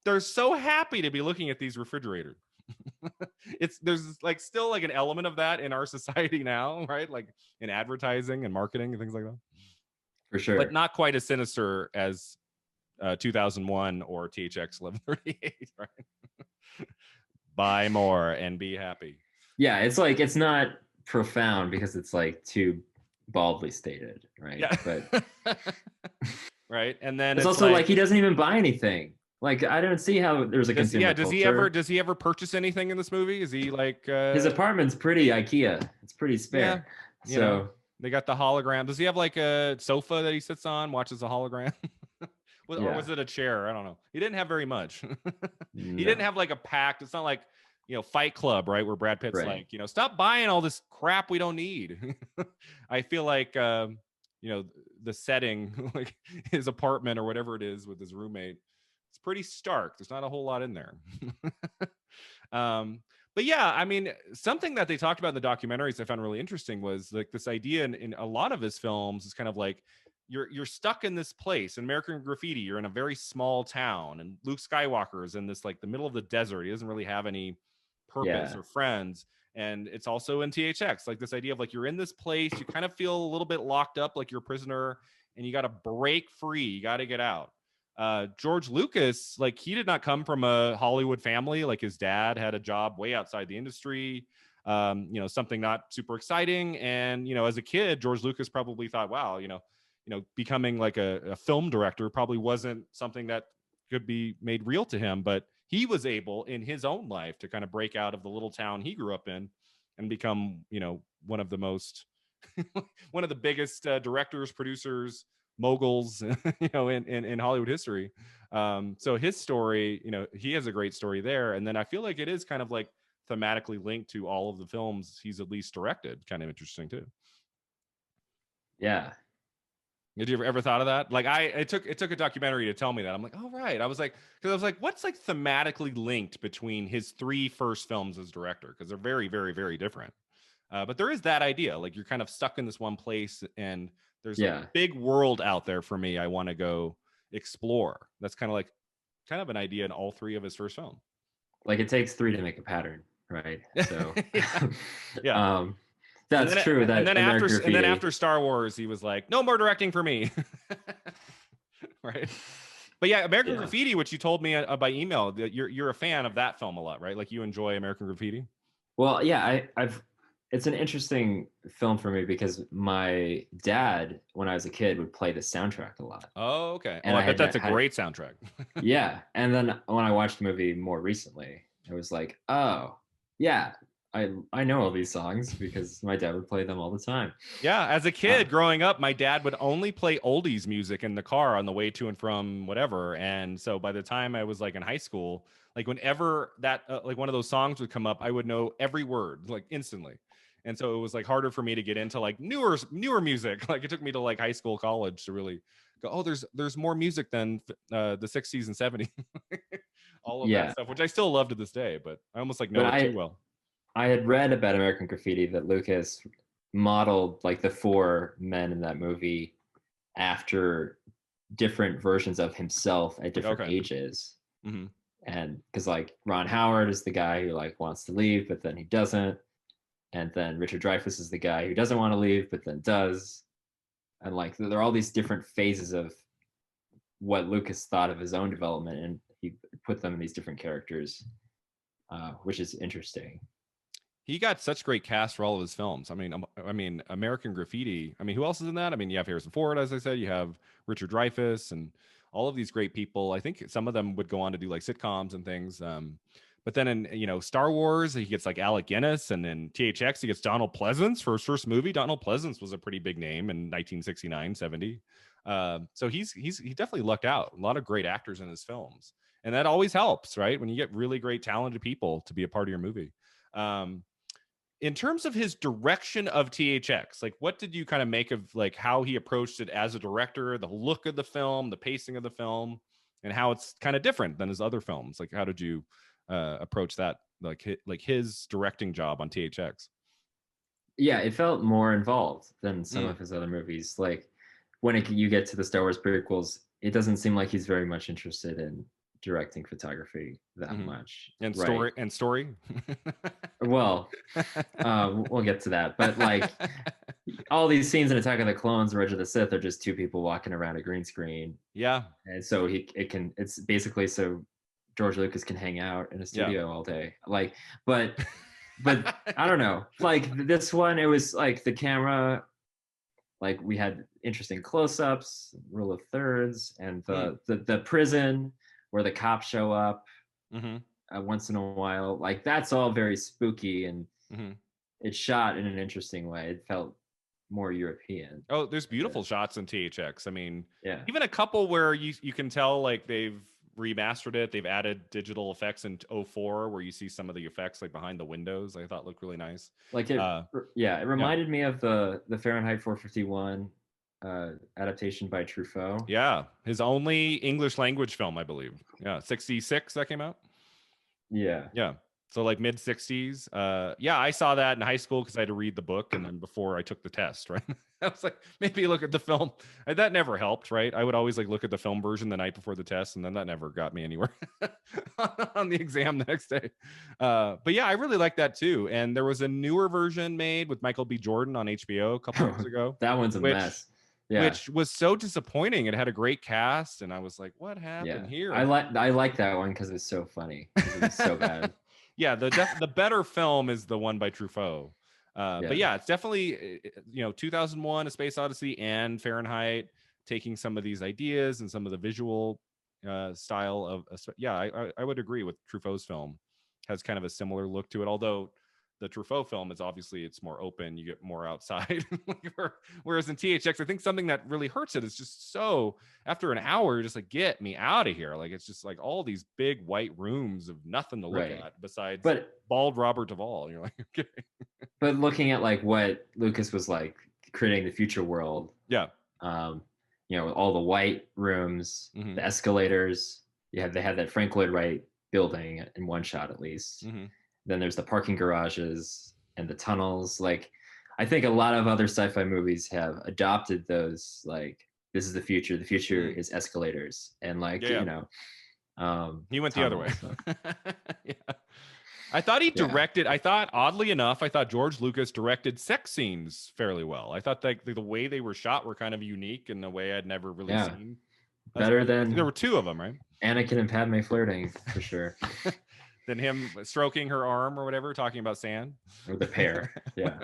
they're so happy to be looking at these refrigerators. There's like still like an element of that in our society now, right? Like in advertising and marketing and things like that. For sure. But not quite as sinister as 2001 or THX 1138, right? Buy more and be happy. Yeah, it's like, it's not profound because it's like too baldly stated, right? Yeah. But right. And then it's also like he doesn't even buy anything. Like, I don't see how there's a consumer culture. Does he ever purchase anything in this movie? Is he like his apartment's pretty IKEA. It's pretty spare. Yeah, so they got the hologram. Does he have like a sofa that he sits on, watches a hologram? Or was it a chair? I don't know. He didn't have very much. He didn't have like a pact. It's not like, Fight Club, right? Where Brad Pitt's like, stop buying all this crap we don't need. I feel like, the setting, like his apartment or whatever it is with his roommate, it's pretty stark. There's not a whole lot in there. But yeah, I mean, something that they talked about in the documentaries I found really interesting was like this idea in a lot of his films is kind of like, you're stuck in this place. In American Graffiti, you're in a very small town, and Luke Skywalker is in this like the middle of the desert. He doesn't really have any purpose or friends. And it's also in THX, like this idea of like, you're in this place, you kind of feel a little bit locked up, like you're a prisoner, and you got to break free. You got to get out. George Lucas, like he did not come from a Hollywood family. Like his dad had a job way outside the industry, something not super exciting. And, as a kid, George Lucas probably thought, wow, becoming like a film director probably wasn't something that could be made real to him, but he was able in his own life to kind of break out of the little town he grew up in and become, one of the most, one of the biggest directors, producers, moguls, in Hollywood history. So his story, he has a great story there. And then I feel like it is kind of like thematically linked to all of the films he's at least directed. Kind of interesting too. Yeah. Did you ever thought of that? Like it took a documentary to tell me that. I'm like, oh right. I was like, what's like thematically linked between his 3 first films as director? Because they're very, very, very different. But there is that idea, like you're kind of stuck in this one place, and there's a big world out there for me I want to go explore. That's kind of an idea in all 3 of his first films. Like it takes 3 to make a pattern, right? So yeah. That's true. And then after Star Wars, he was like, no more directing for me. Right. But yeah, American Graffiti, which you told me by email, that you're a fan of that film a lot, right? Like you enjoy American Graffiti. Well, yeah, it's an interesting film for me because my dad, when I was a kid, would play the soundtrack a lot. Oh, okay. And I bet that's a great soundtrack. Yeah. And then when I watched the movie more recently, I was like, oh, yeah, I know all these songs because my dad would play them all the time. Yeah, as a kid growing up, my dad would only play oldies music in the car on the way to and from whatever. And so by the time I was like in high school, like whenever that like one of those songs would come up, I would know every word like instantly. And so it was like harder for me to get into like newer music. Like it took me to like high school, college to really go, oh, there's more music than the 60s and 70s. All of that stuff, which I still love to this day, but I almost like know it too well. I had read about American Graffiti that Lucas modeled like the 4 men in that movie after different versions of himself at different ages. Mm-hmm. And because like Ron Howard is the guy who like wants to leave, but then he doesn't. And then Richard Dreyfuss is the guy who doesn't want to leave, but then does. And like there are all these different phases of what Lucas thought of his own development, and he put them in these different characters, which is interesting. He got such great cast for all of his films. I mean, American Graffiti. I mean, who else is in that? I mean, you have Harrison Ford, as I said. You have Richard Dreyfuss, and all of these great people. I think some of them would go on to do like sitcoms and things. But then in Star Wars, he gets like Alec Guinness, and in THX, he gets Donald Pleasence for his first movie. Donald Pleasence was a pretty big name in 1969, 70. So he definitely lucked out. A lot of great actors in his films, and that always helps, right? When you get really great talented people to be a part of your movie. in terms of his direction of THX, like what did you kind of make of like how he approached it as a director, the look of the film, the pacing of the film, and how it's kind of different than his other films? Like how did you approach that, like his directing job on THX? Yeah, it felt more involved than some of his other movies. Like when you get to the Star Wars prequels, it doesn't seem like he's very much interested in directing photography that much. And right? story. Well, we'll get to that. But like all these scenes in Attack of the Clones, Revenge of the Sith, are just two people walking around a green screen. Yeah. And so it's basically so George Lucas can hang out in a studio all day. Like, but I don't know. Like this one, it was like the camera, like we had interesting close-ups, rule of thirds, and the prison where the cops show up once in a while. Like that's all very spooky, and it's shot in an interesting way. It felt more European. Oh, there's beautiful shots in THX. I mean, yeah, even a couple where you can tell like they've remastered it. They've added digital effects in 04 where you see some of the effects like behind the windows. I thought looked really nice. Like it, it reminded me of the Fahrenheit 451 adaptation by Truffaut. Yeah, his only English language film, I believe. Yeah, 66 that came out. Yeah. So like mid 60s. I saw that in high school because I had to read the book, and then before I took the test, right? I was like, maybe look at the film. That never helped, right? I would always like look at the film version the night before the test, and then that never got me anywhere on the exam the next day. But yeah, I really like that too. And there was a newer version made with Michael B. Jordan on HBO a couple years ago. That one's a mess. Yeah. Which was so disappointing. It had a great cast, and I was like, what happened here? I like that one because it's so funny. It was so bad. Yeah, the better film is the one by Truffaut. But yeah, it's definitely 2001: A Space Odyssey and Fahrenheit taking some of these ideas and some of the visual style of. I would agree with Truffaut's film has kind of a similar look to it, although the Truffaut film is obviously it's more open, you get more outside. Whereas in THX, I think something that really hurts it is just so after an hour, you're just like, get me out of here. Like it's just like all these big white rooms of nothing to look at besides bald Robert Duvall. And you're like, okay. But looking at like what Lucas was like creating the future world. Yeah. All the white rooms, the escalators. They had that Frank Lloyd Wright building in one shot at least. Then there's the parking garages and the tunnels. Like, I think a lot of other sci-fi movies have adopted those. Like, this is the future. The future is escalators, and like he went the other way. I thought he directed. I thought oddly enough, George Lucas directed sex scenes fairly well. I thought like the way they were shot were kind of unique in a way I'd never really seen. Better than there were two of them, right? Anakin and Padme flirting for sure. Than him stroking her arm or whatever, talking about sand. Or the pear. Yeah.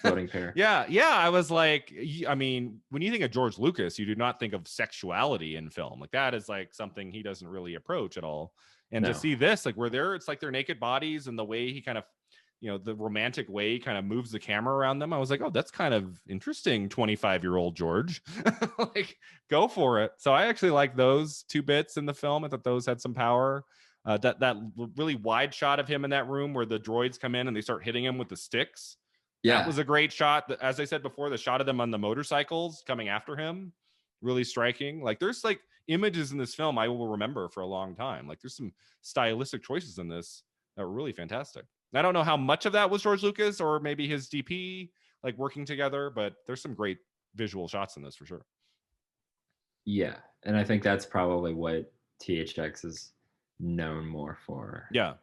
Floating pear. Yeah. I was like, I mean, when you think of George Lucas, you do not think of sexuality in film. Like that is like something he doesn't really approach at all. And to see this, like it's like their naked bodies and the way he kind of, the romantic way he kind of moves the camera around them. I was like, oh, that's kind of interesting, 25-year-old George. Like, go for it. So I actually like those two bits in the film. I thought those had some power. That really wide shot of him in that room where the droids come in and they start hitting him with the sticks. Yeah, that was a great shot. As I said before, the shot of them on the motorcycles coming after him, really striking. Like there's like images in this film I will remember for a long time. Like there's some stylistic choices in this that were really fantastic. I don't know how much of that was George Lucas or maybe his DP like working together, but there's some great visual shots in this for sure. Yeah, and I think that's probably what THX is known more for. Yeah.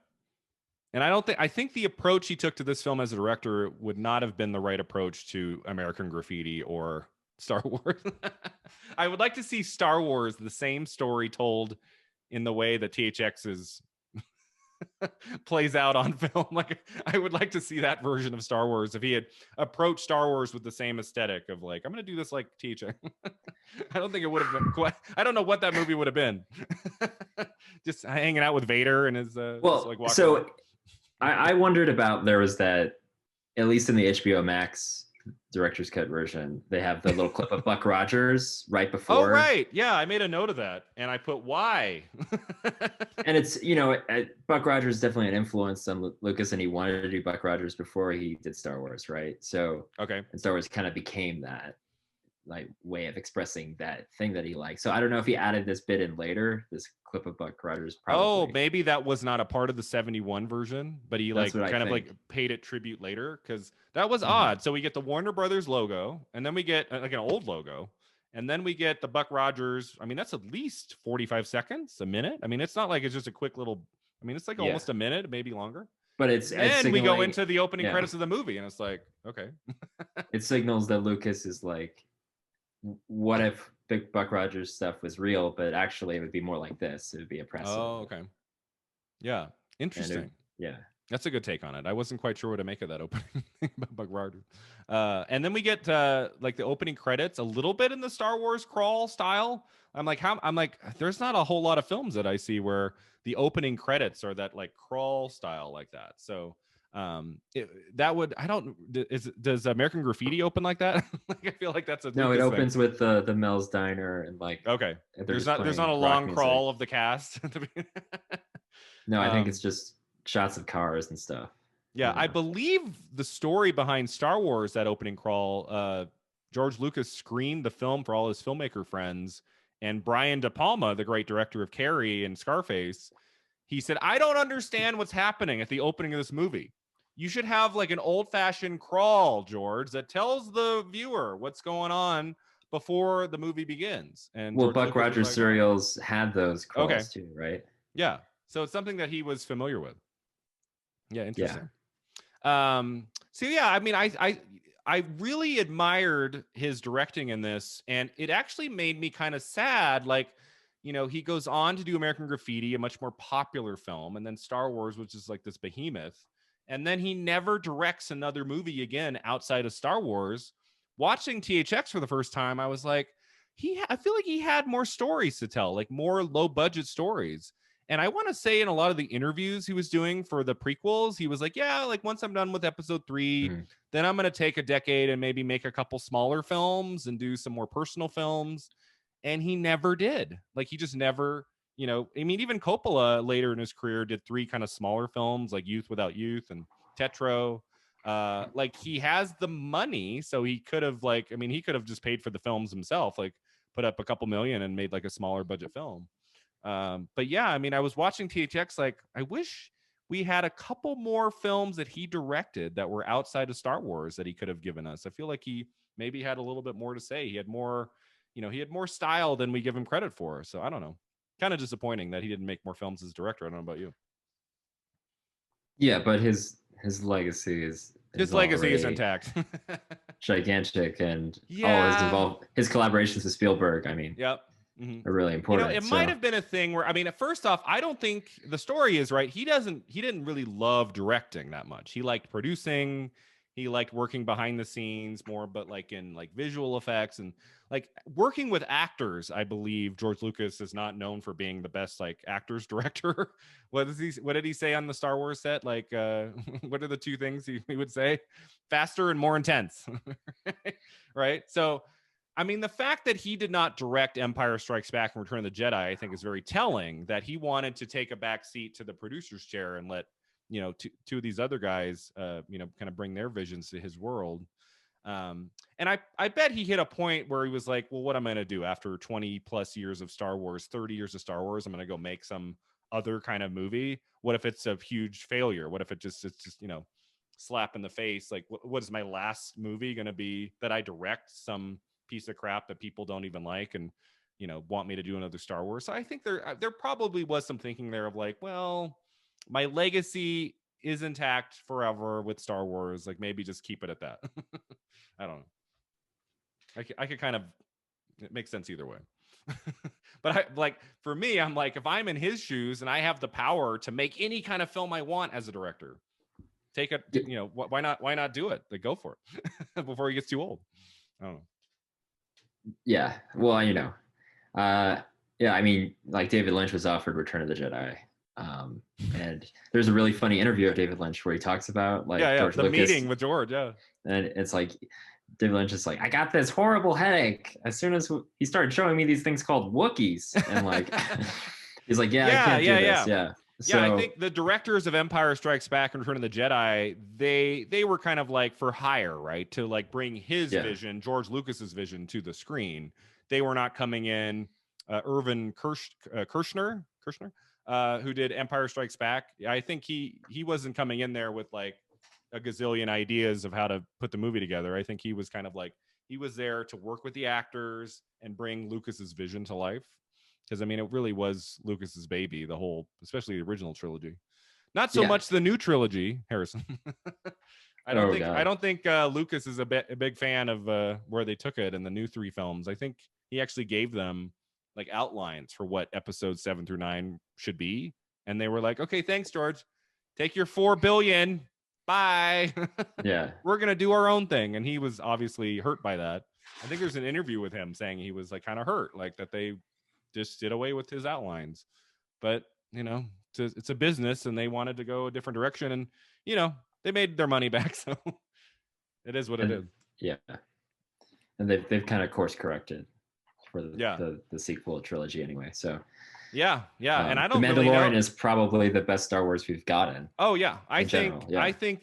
And I think the approach he took to this film as a director would not have been the right approach to American Graffiti or Star Wars. I would like to see Star Wars, the same story told in the way that THX is plays out on film. Like I would like to see that version of Star Wars if he had approached Star Wars with the same aesthetic of like, I'm going to do this like THX. I don't think it would have been quite, I don't know what that movie would have been. Just hanging out with Vader and his so I wondered about, there was that, at least in the HBO Max director's cut version, they have the little clip of Buck Rogers right Oh, before. right. Yeah, I made a note of that, and I put why. And it's, Buck Rogers is definitely an influence on Lucas, and he wanted to do Buck Rogers before he did Star Wars, right? So, okay. And Star Wars kind of became that like way of expressing that thing that he liked. So I don't know if he added this bit in later, this clip of Buck Rogers. Probably. Oh, maybe that was not a part of the 71 version, but he That's like kind of like paid it tribute later, because that was odd. So we get the Warner Brothers logo, and then we get like an old logo, and then we get the Buck Rogers. I mean, that's at least 45 seconds, a minute. I mean, it's not like it's just a quick little, I mean, it's like almost a minute, maybe longer. But and we go into the opening credits of the movie, and it's like, okay. It signals that Lucas is like, what if Big Buck Rogers stuff was real, but actually it would be more like this. It would be oppressive. Oh, okay. Yeah. Interesting. Yeah. That's a good take on it. I wasn't quite sure what to make of that opening about Buck Rogers. And then we get like the opening credits a little bit in the Star Wars crawl style. I'm like, there's not a whole lot of films that I see where the opening credits are that like crawl style like that. So does American Graffiti open like that? Like, I feel like that's no, it opens with the Mel's Diner, and like, okay, there's not a long crawl of the cast. No, I think it's just shots of cars and stuff. Yeah, I believe the story behind Star Wars, that opening crawl, George Lucas screened the film for all his filmmaker friends, and Brian De Palma, the great director of Carrie and Scarface, he said, I don't understand what's happening at the opening of this movie. You should have like an old-fashioned crawl, George, that tells the viewer what's going on before the movie begins. And well, Buck Rogers serials had those crawls too, right? Yeah. So it's something that he was familiar with. Yeah, interesting. Yeah. So yeah, I mean, I really admired his directing in this, and it actually made me kind of sad. Like, he goes on to do American Graffiti, a much more popular film, and then Star Wars, which is like this behemoth. And then he never directs another movie again outside of Star Wars. Watching THX for the first time, I was like, I feel like he had more stories to tell, like more low budget stories. And I want to say in a lot of the interviews he was doing for the prequels, he was like, yeah, like once I'm done with episode 3, then I'm going to take a decade and maybe make a couple smaller films and do some more personal films. And he never did. Like, he just never, I mean, even Coppola later in his career did 3 kind of smaller films like Youth Without Youth and Tetro. Like, he has the money, so he could have he could have just paid for the films himself, like put up a couple million and made like a smaller budget film. But yeah, I mean, I was watching THX, like, I wish we had a couple more films that he directed that were outside of Star Wars that he could have given us. I feel like he maybe had a little bit more to say. He had more, he had more style than we give him credit for. So I don't know. Kind of disappointing that he didn't make more films as director. I don't know about you. Yeah, but his legacy is intact. Gigantic, and all his collaborations with Spielberg, I mean, yep. Are really important. It might have been a thing where, I mean, first off, I don't think the story is right. He didn't really love directing that much. He liked producing. He liked working behind the scenes more, but like in like visual effects and like working with actors. I believe George Lucas is not known for being the best like actors director. What did he say on the Star Wars set? Like, what are the 2 things he would say? Faster and more intense. Right. So, I mean, the fact that he did not direct Empire Strikes Back and Return of the Jedi, I think, is very telling, that he wanted to take a back seat to the producer's chair and let, 2 of these other guys, kind of bring their visions to his world. And I bet he hit a point where he was like, well, what am I going to do after 20 plus years of Star Wars, 30 years of Star Wars? I'm going to go make some other kind of movie. What if it's a huge failure? What if it's just, slap in the face? Like, what is my last movie going to be that I direct some piece of crap that people don't even like and want me to do another Star Wars? So I think there probably was some thinking there of like, well, my legacy is intact forever with Star Wars, like maybe just keep it at that. I don't know. I could kind of, it makes sense either way. But for me, I'm like, if I'm in his shoes and I have the power to make any kind of film I want as a director, take it, why not do it? Like, go for it before he gets too old. I don't know. Yeah, well, I mean, like David Lynch was offered Return of the Jedi, and there's a really funny interview of David Lynch where he talks about like George the Lucas meeting with George, and it's like David Lynch is like, I got this horrible headache as soon as he started showing me these things called Wookiees, and like, he's like, yeah, I can't do this. Yeah. So, yeah, I think the directors of Empire Strikes Back and Return of the Jedi, they were kind of like for hire, right? To like bring his vision, George Lucas's vision, to the screen. They were not coming in. Irvin Kershner, who did Empire Strikes Back. I think he wasn't coming in there with like a gazillion ideas of how to put the movie together. I think he was kind of like, he was there to work with the actors and bring Lucas's vision to life. Because I mean, it really was Lucas's baby, the whole, especially the original trilogy. Not so much the new trilogy, Harrison. I don't think Lucas is a big fan of where they took it in the new 3 films. I think he actually gave them like outlines for what episodes 7 through 9 should be, and they were like, "Okay, thanks, George. Take your $4 billion. Bye." Yeah, we're gonna do our own thing, and he was obviously hurt by that. I think there's an interview with him saying he was like kind of hurt, like that they just did away with his outlines. But you know, it's a business, and they wanted to go a different direction, and you know, they made their money back, so it is what it is. Yeah, and they've kind of course corrected for the sequel trilogy anyway. So yeah, and I don't. The Mandalorian is probably the best Star Wars we've gotten. Oh yeah, I think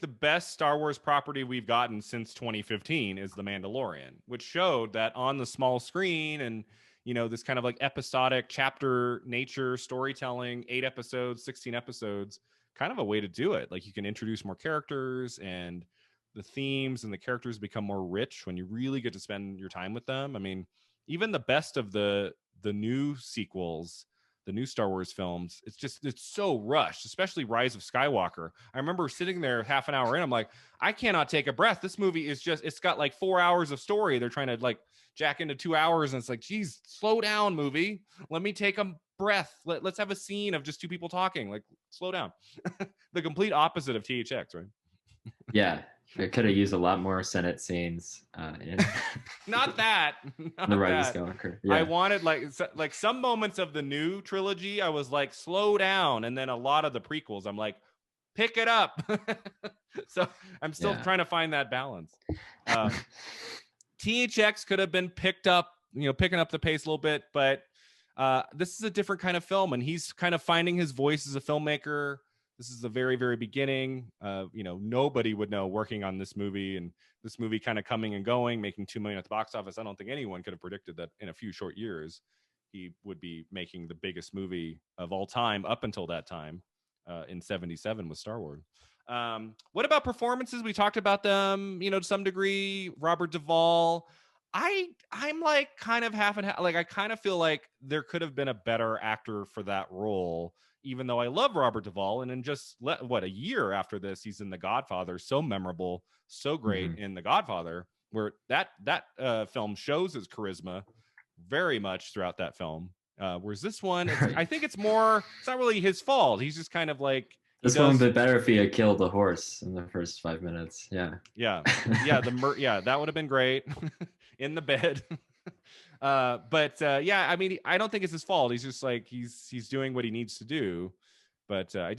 the best Star Wars property we've gotten since 2015 is The Mandalorian, which showed that on the small screen, and you know, this kind of like episodic chapter nature storytelling, 8 episodes, 16 episodes, kind of a way to do it. Like you can introduce more characters, and the themes and the characters become more rich when you really get to spend your time with them. I mean, even the best of the new sequels, the new Star Wars films, it's so rushed, especially Rise of Skywalker. I remember sitting there half an hour in, I'm like, I cannot take a breath. This movie is just, it's got like 4 hours of story. They're trying to like jack into 2 hours, and it's like, geez, slow down, movie. Let me take a breath. Let's have a scene of just 2 people talking. Like, slow down. The complete opposite of THX, right? Yeah. It could have used a lot more Senate scenes. Not that. The Rise of Skywalker. Yeah. I wanted like some moments of the new trilogy, I was like, slow down. And then a lot of the prequels, I'm like, pick it up. So I'm still trying to find that balance. THX could have been picked up, you know, picking up the pace a little bit, but this is a different kind of film, and he's kind of finding his voice as a filmmaker. This is the very, very beginning. You know, nobody would know working on this movie, and this movie kind of coming and going, making $2 million at the box office. I don't think anyone could have predicted that in a few short years he would be making the biggest movie of all time up until that time in 77 with Star Wars. What about performances? We talked about them, you know, to some degree. Robert Duvall. I'm like kind of half and half. Like I kind of feel like there could have been a better actor for that role, even though I love Robert Duvall. And in just a year after this, he's in The Godfather, so memorable, so great in The Godfather, where that film shows his charisma very much throughout that film. Whereas this one, I think it's not really his fault. He's just kind of like, this one would be better if he had killed the horse in the first 5 minutes. Yeah. That would have been great. In the bed. I mean, I don't think it's his fault. He's just like, he's doing what he needs to do. But I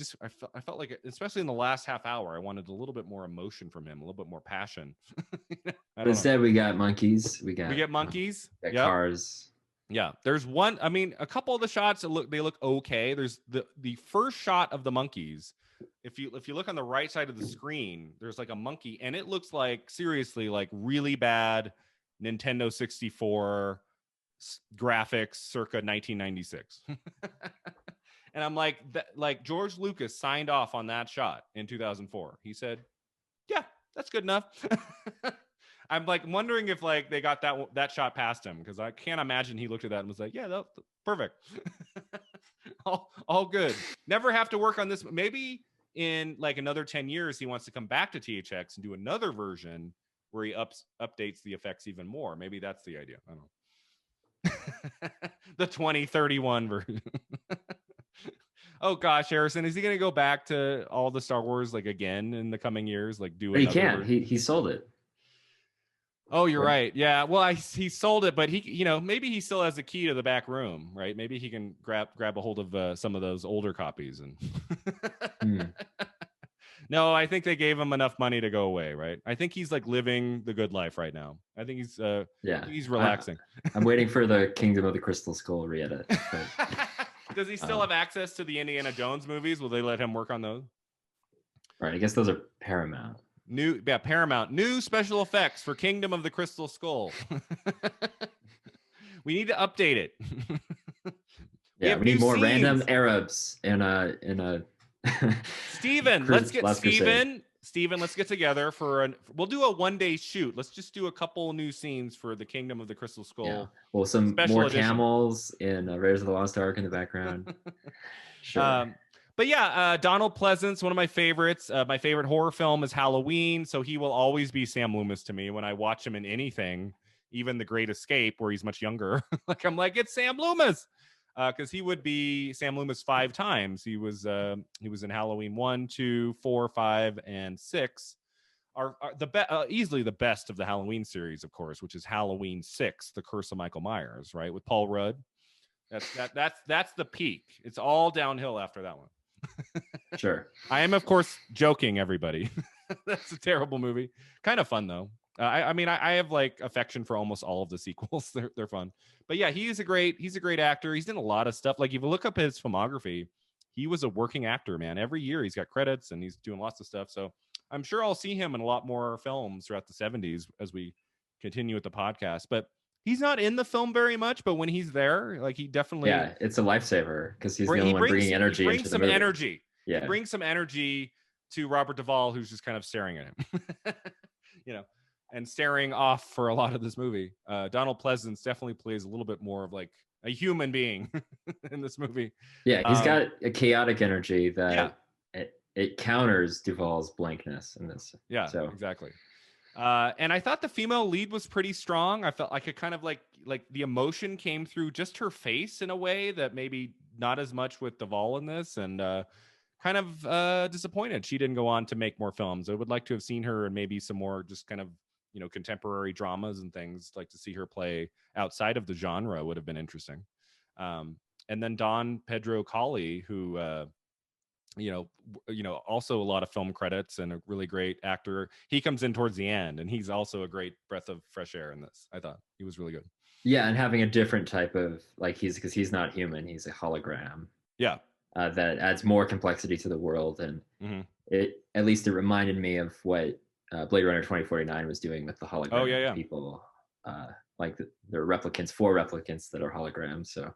felt like, especially in the last half hour, I wanted a little bit more emotion from him, a little bit more passion. But instead, we got monkeys. We get monkeys. We got cars. Yeah, there's one. I mean, a couple of the shots they look okay. There's the first shot of the monkeys. If you look on the right side of the screen, there's like a monkey, and it looks like, seriously, like really bad Nintendo 64 graphics circa 1996. And I'm like, George Lucas signed off on that shot in 2004. He said, yeah, that's good enough. I'm like wondering if like they got that shot past him, because I can't imagine he looked at that and was like, yeah, that's perfect. all good. Never have to work on this. Maybe in like another 10 years, he wants to come back to THX and do another version where he updates the effects even more. Maybe that's the idea. I don't know. The 2031 version. Oh gosh, Harrison, is he going to go back to all the Star Wars like again in the coming years? Like do it? He can't. He sold it. Oh, you're right. Yeah. Well, he sold it, but he, you know, maybe he still has the key to the back room, right? Maybe he can grab a hold of some of those older copies and. No, I think they gave him enough money to go away, right? I think he's like living the good life right now. I think he's relaxing. I'm waiting for the Kingdom of the Crystal Skull re-edit. Does he still have access to the Indiana Jones movies? Will they let him work on those? Right, I guess those are Paramount. Paramount. New special effects for Kingdom of the Crystal Skull. We need to update it. We need more scenes. Random Arabs in a Steven, let's get Steven, let's get together we'll do a 1-day shoot. Let's just do a couple new scenes for the Kingdom of the Crystal Skull. Yeah. Well, some more edition. Camels in Raiders of the Lost Ark in the background. Sure. But yeah, Donald Pleasence, one of my favorites. My favorite horror film is Halloween, so he will always be Sam Loomis to me when I watch him in anything, even The Great Escape, where he's much younger. I'm like, it's Sam Loomis. Because he would be Sam Loomis 5 times. He was in Halloween 1, 2, 4, 5, and 6. Are easily the best of the Halloween series, of course, which is Halloween 6, The Curse of Michael Myers, right, with Paul Rudd. That's the peak. It's all downhill after that one. Sure. I am, of course, joking, everybody. That's a terrible movie. Kind of fun though. I mean, I have like affection for almost all of the sequels. They're fun. But yeah, he's a great actor. He's done a lot of stuff. Like if you look up his filmography, he was a working actor, man. Every year he's got credits and he's doing lots of stuff. So I'm sure I'll see him in a lot more films throughout the 70s as we continue with the podcast. But he's not in the film very much, but when he's there, like he definitely... Yeah, it's a lifesaver because he's the only one bringing energy into the movie. Energy. Yeah. He brings some energy to Robert Duvall, who's just kind of staring at him. And staring off for a lot of this movie. Donald Pleasence definitely plays a little bit more of like a human being in this movie. Yeah, he's got a chaotic energy that it counters Duvall's blankness in this. Yeah, so. Exactly. And I thought the female lead was pretty strong. I felt like it kind of like the emotion came through just her face in a way that maybe not as much with Duvall in this, and kind of disappointed she didn't go on to make more films. I would like to have seen her in maybe some more just kind of contemporary dramas and things. Like to see her play outside of the genre would have been interesting. And then Don Pedro Colley, who also a lot of film credits and a really great actor. He comes in towards the end and he's also a great breath of fresh air in this. I thought he was really good. Yeah, and having a different type of because he's not human, he's a hologram. Yeah. That adds more complexity to the world, and it reminded me of what Blade Runner 2049 was doing with the hologram people. There are replicants, 4 replicants that are holograms. So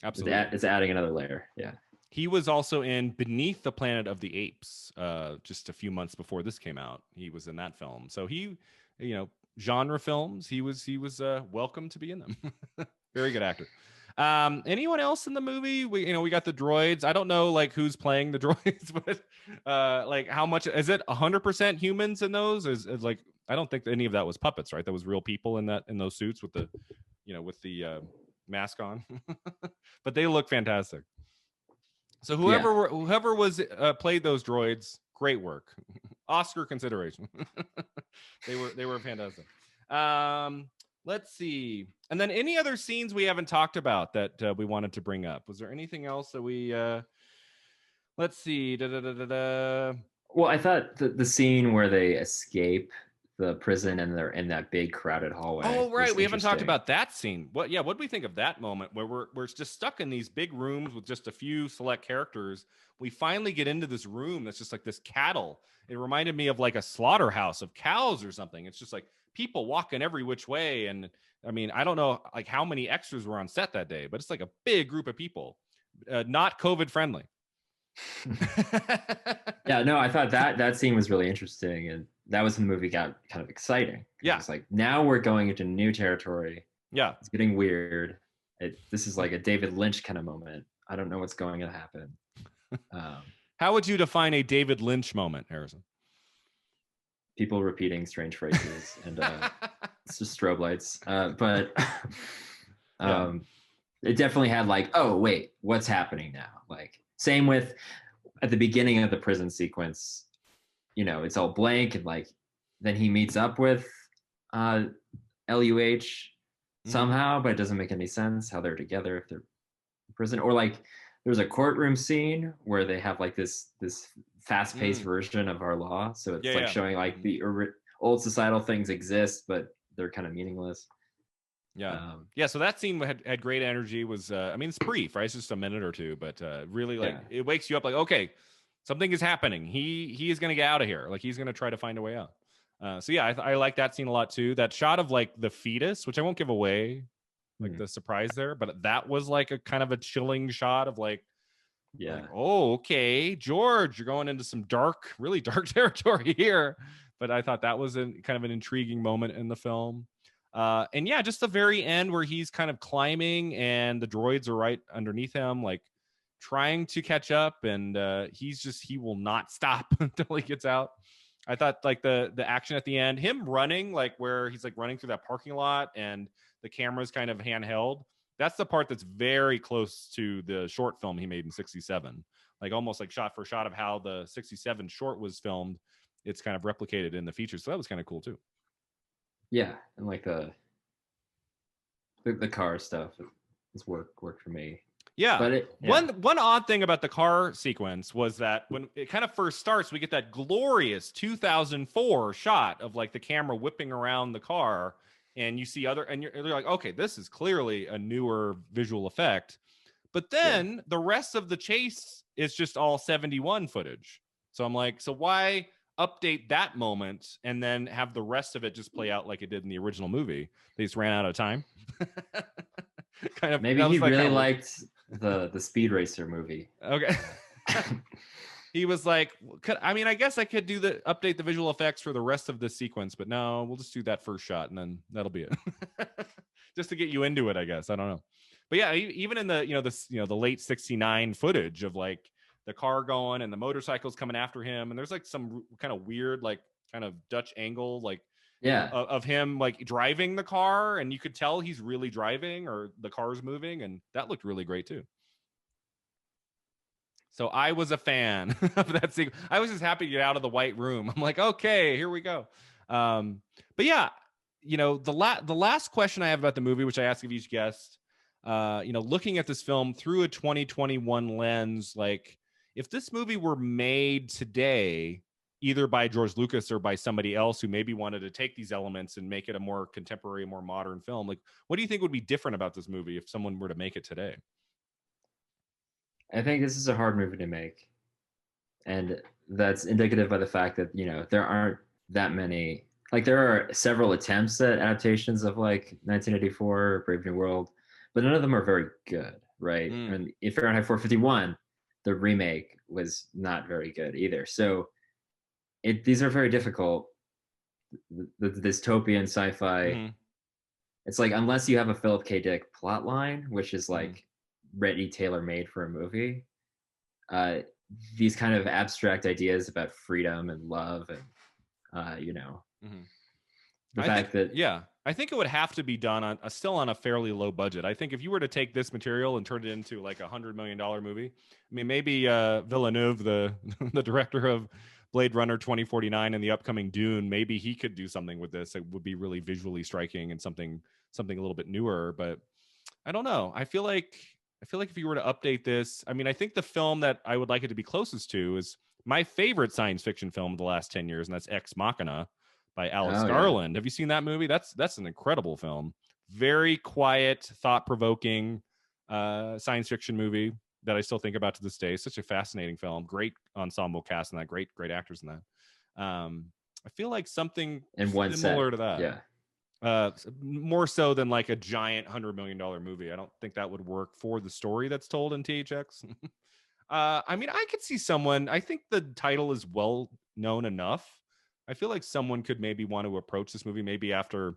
absolutely, it's adding another layer. Yeah. He was also in Beneath the Planet of the Apes, just a few months before this came out. He was in that film. So he, genre films, he was welcome to be in them. Very good actor. Anyone else in the movie? We got the droids. I don't know who's playing the droids, but how much is it? 100% humans in those? Is I don't think any of that was puppets, right? That was real people in those suits with the mask on. But they look fantastic. So whoever was played those droids, great work. Oscar consideration. They were fantastic. Let's see. And then any other scenes we haven't talked about that we wanted to bring up? Was there anything else that we let's see. Well, I thought the scene where they escape the prison and they're in that big crowded hallway. Oh, right. We haven't talked about that scene. What do we think of that moment where we're just stuck in these big rooms with just a few select characters? We finally get into this room that's just like this cattle. It reminded me of like a slaughterhouse of cows or something. It's just like people walking every which way. And I mean, I don't know how many extras were on set that day, but it's like a big group of people, not COVID friendly. Yeah, no, I thought that scene was really interesting, and that was when the movie got kind of exciting. Yeah, it's like now we're going into new territory. Yeah, it's getting weird. This is like a David Lynch kind of moment. I don't know what's going to happen. How would you define a David Lynch moment, Harrison? People repeating strange phrases and it's just strobe lights. But it definitely had oh wait, what's happening now? Same with at the beginning of the prison sequence, it's all blank and then he meets up with LUH somehow, but it doesn't make any sense how they're together if they're in prison. Or there's a courtroom scene where they have this fast-paced version of our law. So it's like Yeah. showing like the old societal things exist, but they're kind of meaningless. Yeah. Yeah. So that scene had great energy. Was I mean, it's brief, right? It's just a minute or two, but really, like, it wakes you up. Like, okay, something is happening. He is going to get out of here. Like, he's going to try to find a way out. So yeah, I like that scene a lot too. That shot of like the fetus, which I won't give away, like the surprise there, but that was like a kind of a chilling shot of like, oh, okay, George, you're going into some dark, really dark territory here. But I thought that was kind of an intriguing moment in the film. And yeah, just the very end where he's kind of climbing and the droids are right underneath him, like trying to catch up, and he will not stop until he gets out. I thought like the action at the end, him running, like where he's like running through that parking lot and the camera's kind of handheld. That's the part that's very close to the short film he made in 67. Like almost like shot for shot of how the 67 short was filmed. It's kind of replicated in the features. So that was kind of cool too. Yeah, and like the car stuff has worked for me. Yeah. But one odd thing about the car sequence was that when it kind of first starts, we get that glorious 2004 shot of like the camera whipping around the car, and you see and you're like, okay, this is clearly a newer visual effect. But then the rest of the chase is just all 71 footage. So I'm like, so why update that moment and then have the rest of it just play out like it did in the original movie? They just ran out of time. Kind of. Maybe he really liked the Speed Racer movie. Okay. He was like, I guess I could update the visual effects for the rest of this sequence, but no, we'll just do that first shot and then that'll be it. Just to get you into it, I guess. I don't know. But yeah, even in the late 69 footage of like the car going and the motorcycles coming after him, and there's like some kind of weird, like kind of Dutch angle, like of him like driving the car, and you could tell he's really driving or the car's moving, and that looked really great too. So I was a fan of that scene. I was just happy to get out of the white room. I'm like, okay, here we go. But yeah, the last question I have about the movie, which I ask of each guest, looking at this film through a 2021 lens, like if this movie were made today, either by George Lucas or by somebody else who maybe wanted to take these elements and make it a more contemporary, more modern film, like what do you think would be different about this movie if someone were to make it today? I think this is a hard movie to make. And that's indicative by the fact that, there aren't that many, like there are several attempts at adaptations of like 1984, Brave New World, but none of them are very good, right? And in Fahrenheit 451, the remake was not very good either. So these are very difficult. The dystopian sci-fi, it's like, unless you have a Philip K. Dick plot line, which is like ready, tailor-made for a movie, these kind of abstract ideas about freedom and love and I think it would have to be done still on a fairly low budget. I think if you were to take this material and turn it into like $100 million movie, I mean, maybe Villeneuve, the the director of Blade Runner 2049 and the upcoming Dune, maybe he could do something with this. It would be really visually striking and something a little bit newer. But I don't know. I feel like if you were to update this, I mean, I think the film that I would like it to be closest to is my favorite science fiction film of the last 10 years, and that's Ex Machina by Alice Garland. Have you seen that movie? That's an incredible film. Very quiet, thought-provoking science fiction movie that I still think about to this day. Such a fascinating film. Great ensemble cast in that. Great actors in that. I feel like something similar to that. Yeah. More so than like a giant $100 million movie. I don't think that would work for the story that's told in THX. I mean, I could see someone. I think the title is well known enough. I feel like someone could maybe want to approach this movie maybe after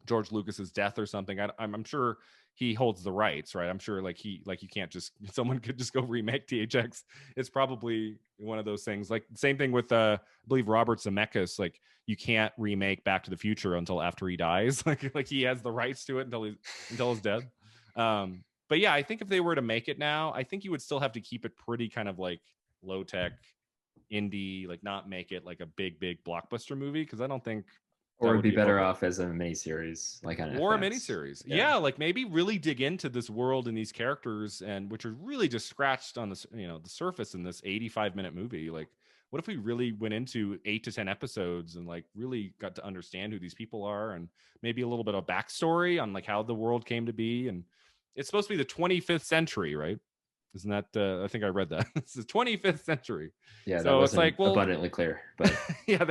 George Lucas's death or something. I'm sure he holds the rights, right? I'm sure you can't just, someone could just go remake THX. It's probably one of those things. Like same thing with I believe Robert Zemeckis. Like you can't remake Back to the Future until after he dies. like he has the rights to it until he's dead. But yeah, I think if they were to make it now, I think you would still have to keep it pretty kind of like low tech, indie, like not make it like a big blockbuster movie, because I don't think. Or it'd be better off as a miniseries, like on or FX. A miniseries. Yeah, like maybe really dig into this world and these characters, and which are really just scratched on the the surface in this 85-minute movie. Like what if we really went into 8 to 10 episodes and like really got to understand who these people are, and maybe a little bit of backstory on like how the world came to be. And it's supposed to be the 25th century, right? Isn't that, I think I read that. It's the 25th century. Yeah, that So it's wasn't like, well, abundantly clear, but yeah,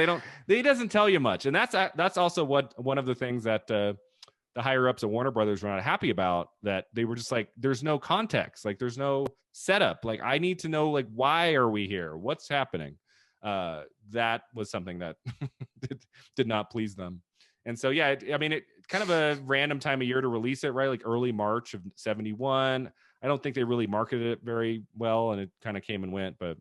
they doesn't tell you much. And that's also one of the things that the higher ups at Warner Brothers were not happy about, that they were just like, there's no context, like there's no setup. Like, I need to know, like, why are we here? What's happening? That was something that did not please them. And so, yeah, I mean, it kind of a random time of year to release it, right? Like early March of 71. I don't think they really marketed it very well, and it kind of came and went. But,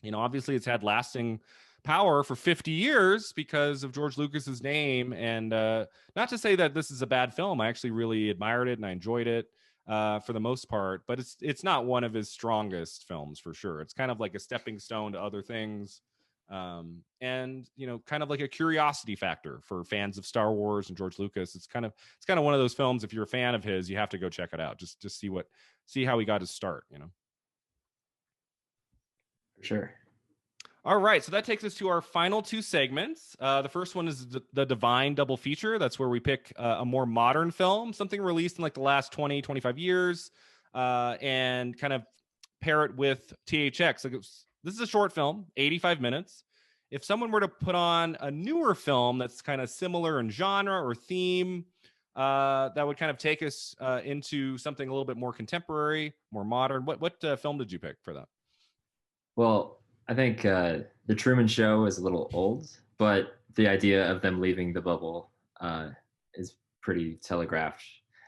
you know, obviously it's had lasting power for 50 years because of George Lucas's name. And not to say that this is a bad film. I actually really admired it and I enjoyed it for the most part. But it's not one of his strongest films for sure. It's kind of like a stepping stone to other things. And you know, kind of like a curiosity factor for fans of Star Wars and George Lucas. It's kind of one of those films, if you're a fan of his, you have to go check it out. Just see how he got his start, you know. For sure. All right, so that takes us to our final two segments. The first one is the Divine Double Feature. That's where we pick a more modern film, something released in like the last 20, 25 years, and kind of pair it with THX. Like this is a short film, 85 minutes. If someone were to put on a newer film that's kind of similar in genre or theme, that would kind of take us into something a little bit more contemporary, more modern. What film did you pick for that? Well, I think the Truman Show is a little old, but the idea of them leaving the bubble is pretty telegraphed.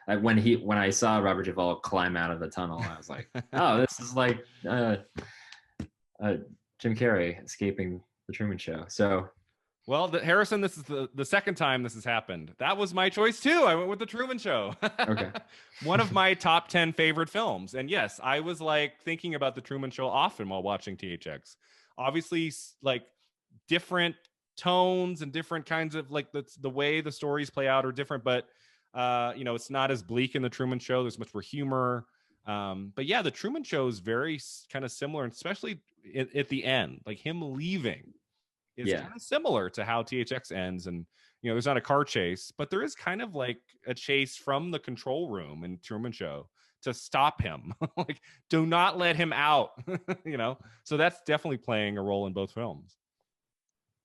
Like when I saw Robert Duvall climb out of the tunnel, I was like, oh, this is like Jim Carrey escaping the Truman Show. So, well, Harrison, this is the second time this has happened. That was my choice too. I went with the Truman Show. Okay. One of my top 10 favorite films. And yes, I was like thinking about the Truman Show often while watching THX. Obviously, like different tones and different kinds of like the way the stories play out are different, but you know, it's not as bleak in the Truman Show. There's much more humor. But yeah, the Truman Show is very kind of similar, and especially at the end, like him leaving is kind of similar to how THX ends. And you know, there's not a car chase, but there is kind of like a chase from the control room in Truman Show to stop him. Like, do not let him out. You know, so that's definitely playing a role in both films.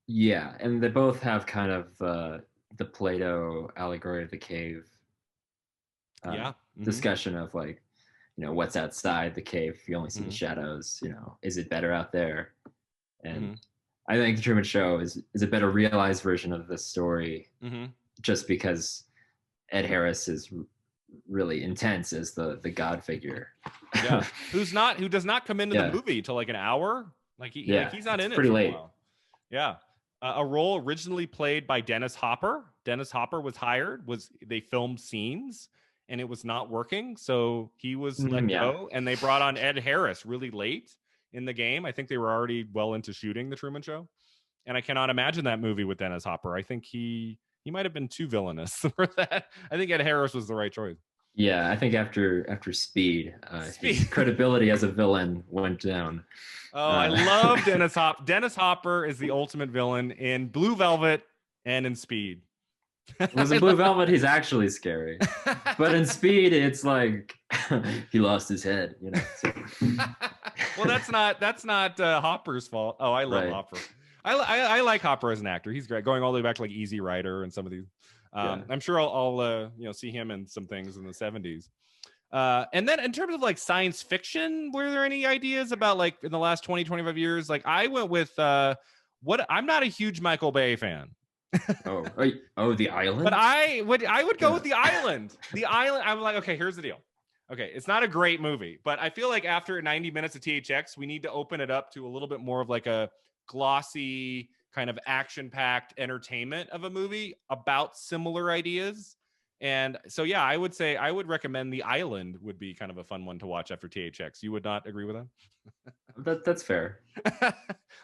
Yeah, and they both have kind of the Plato allegory of the cave discussion of like, you know, what's outside the cave, you only see the shadows, you know, is it better out there? And I think the Truman Show is a better realized version of this story, just because Ed Harris is really intense as the God figure. Yeah, who does not come into the movie till like an hour. Like he's not in it pretty for late. a while. Yeah, a role originally played by Dennis Hopper. Dennis Hopper was hired. They filmed scenes and it was not working, so he was let go, and they brought on Ed Harris really late in the game. I think they were already well into shooting the Truman Show, and I cannot imagine that movie with Dennis Hopper. I think he might have been too villainous for that. I think Ed Harris was the right choice. Yeah, I think after Speed, his credibility as a villain went down. Oh, I love Dennis Hopper. Dennis Hopper is the ultimate villain in Blue Velvet and in Speed. Was in Blue Velvet, he's actually scary, but in Speed, it's like he lost his head, you know. So. Well, that's not Hopper's fault. Oh, I love Hopper. I like Hopper as an actor. He's great. Going all the way back to like Easy Rider and some of these. I'm sure I'll you know, see him in some things in the 70s. And then in terms of like science fiction, were there any ideas about like in the last 20, 25 years? Like I went with I'm not a huge Michael Bay fan. The Island. But I would go with The Island. The Island. I'm like, okay, here's the deal. Okay, it's not a great movie, but I feel like after 90 minutes of THX, we need to open it up to a little bit more of like a glossy kind of action-packed entertainment of a movie about similar ideas. And so, yeah, I would say I would recommend The Island would be kind of a fun one to watch after THX. You would not agree with that? That's fair.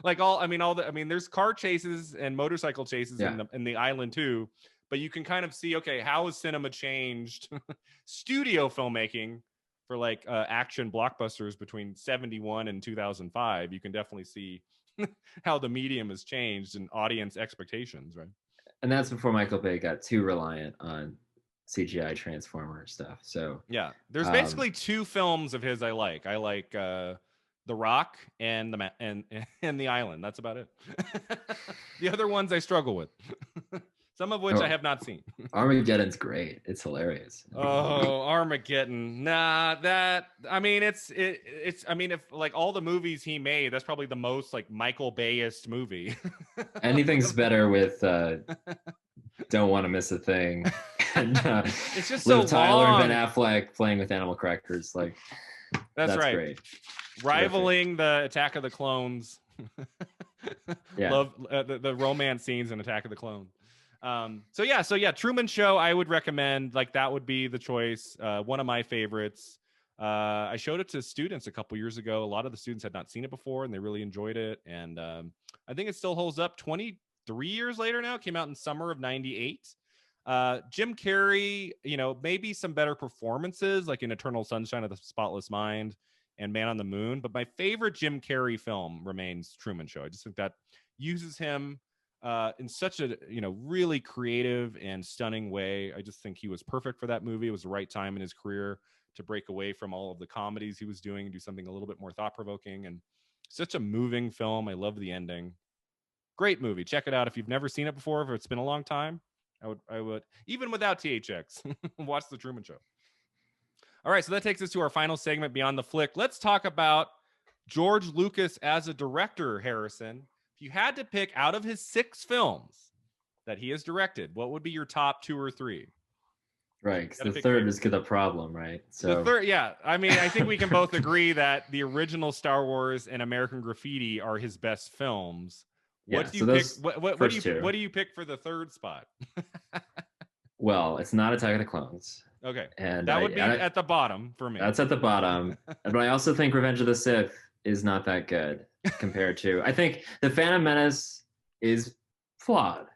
Like there's car chases and motorcycle chases in the Island too, but you can kind of see, okay, how has cinema changed studio filmmaking for like action blockbusters between 71 and 2005. You can definitely see how the medium has changed and audience expectations, right? And that's before Michael Bay got too reliant on CGI Transformer stuff. So yeah, there's basically two films of his I like. I like The Rock and and The Island. That's about it. The other ones I struggle with. Some of which I have not seen. Armageddon's great. It's hilarious. Oh, Armageddon. Nah, I mean, it's I mean, if like all the movies he made, that's probably the most like Michael Bayist movie. Anything's better with Don't Want to Miss a Thing. And it's just Liv so Tyler long. and Ben Affleck playing with animal crackers. Like that's right. Great. Rivaling the Attack of the Clones. Yeah. Love the romance scenes in Attack of the Clones. So yeah, Truman Show I would recommend. Like that would be the choice. One of my favorites. I showed it to students a couple years ago. A lot of the students had not seen it before and they really enjoyed it. And I think it still holds up 23 years later now. It came out in summer of 98. Jim Carrey, you know, maybe some better performances like in Eternal Sunshine of the Spotless Mind and Man on the Moon. But my favorite Jim Carrey film remains Truman Show. I just think that uses him in such a, you know, really creative and stunning way. I just think he was perfect for that movie. It was the right time in his career to break away from all of the comedies he was doing and do something a little bit more thought-provoking. And such a moving film. I love the ending. Great movie. Check it out if you've never seen it before. If it's been a long time, I would even without THX, watch The Truman Show. All right, so that takes us to our final segment, Beyond the Flick. Let's talk about George Lucas as a director, Harrison. If you had to pick out of his 6 films that he has directed, what would be your top 2 or 3? Right, because the third is the problem, right? So the third, yeah. I mean, I think we can both agree that the original Star Wars and American Graffiti are his best films. What do you pick? What do you pick for the third spot? Well, it's not Attack of the Clones. Okay, and that would be at the bottom for me. That's at the bottom, but I also think Revenge of the Sith is not that good compared to. I think The Phantom Menace is flawed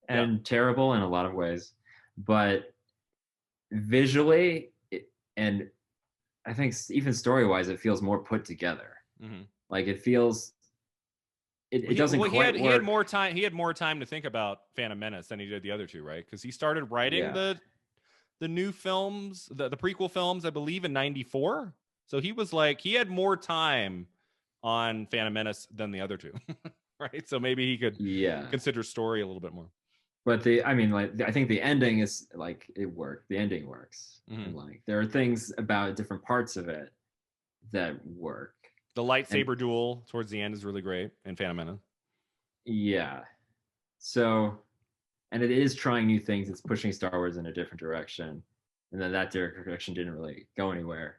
and terrible in a lot of ways, but visually and I think even story-wise, it feels more put together. Mm-hmm. Like it feels. It doesn't quite work. He had more time. He had more time to think about Phantom Menace than he did the other two, right? Because he started writing the new films, the prequel films, I believe, in '94. So he was like, he had more time on Phantom Menace than the other two, right? So maybe he could consider story a little bit more. But I think the ending is like it worked. The ending works. Mm-hmm. And like there are things about different parts of it that work. The lightsaber duel towards the end is really great in Phantom Menace. Yeah. So, and it is trying new things. It's pushing Star Wars in a different direction. And then that direction didn't really go anywhere.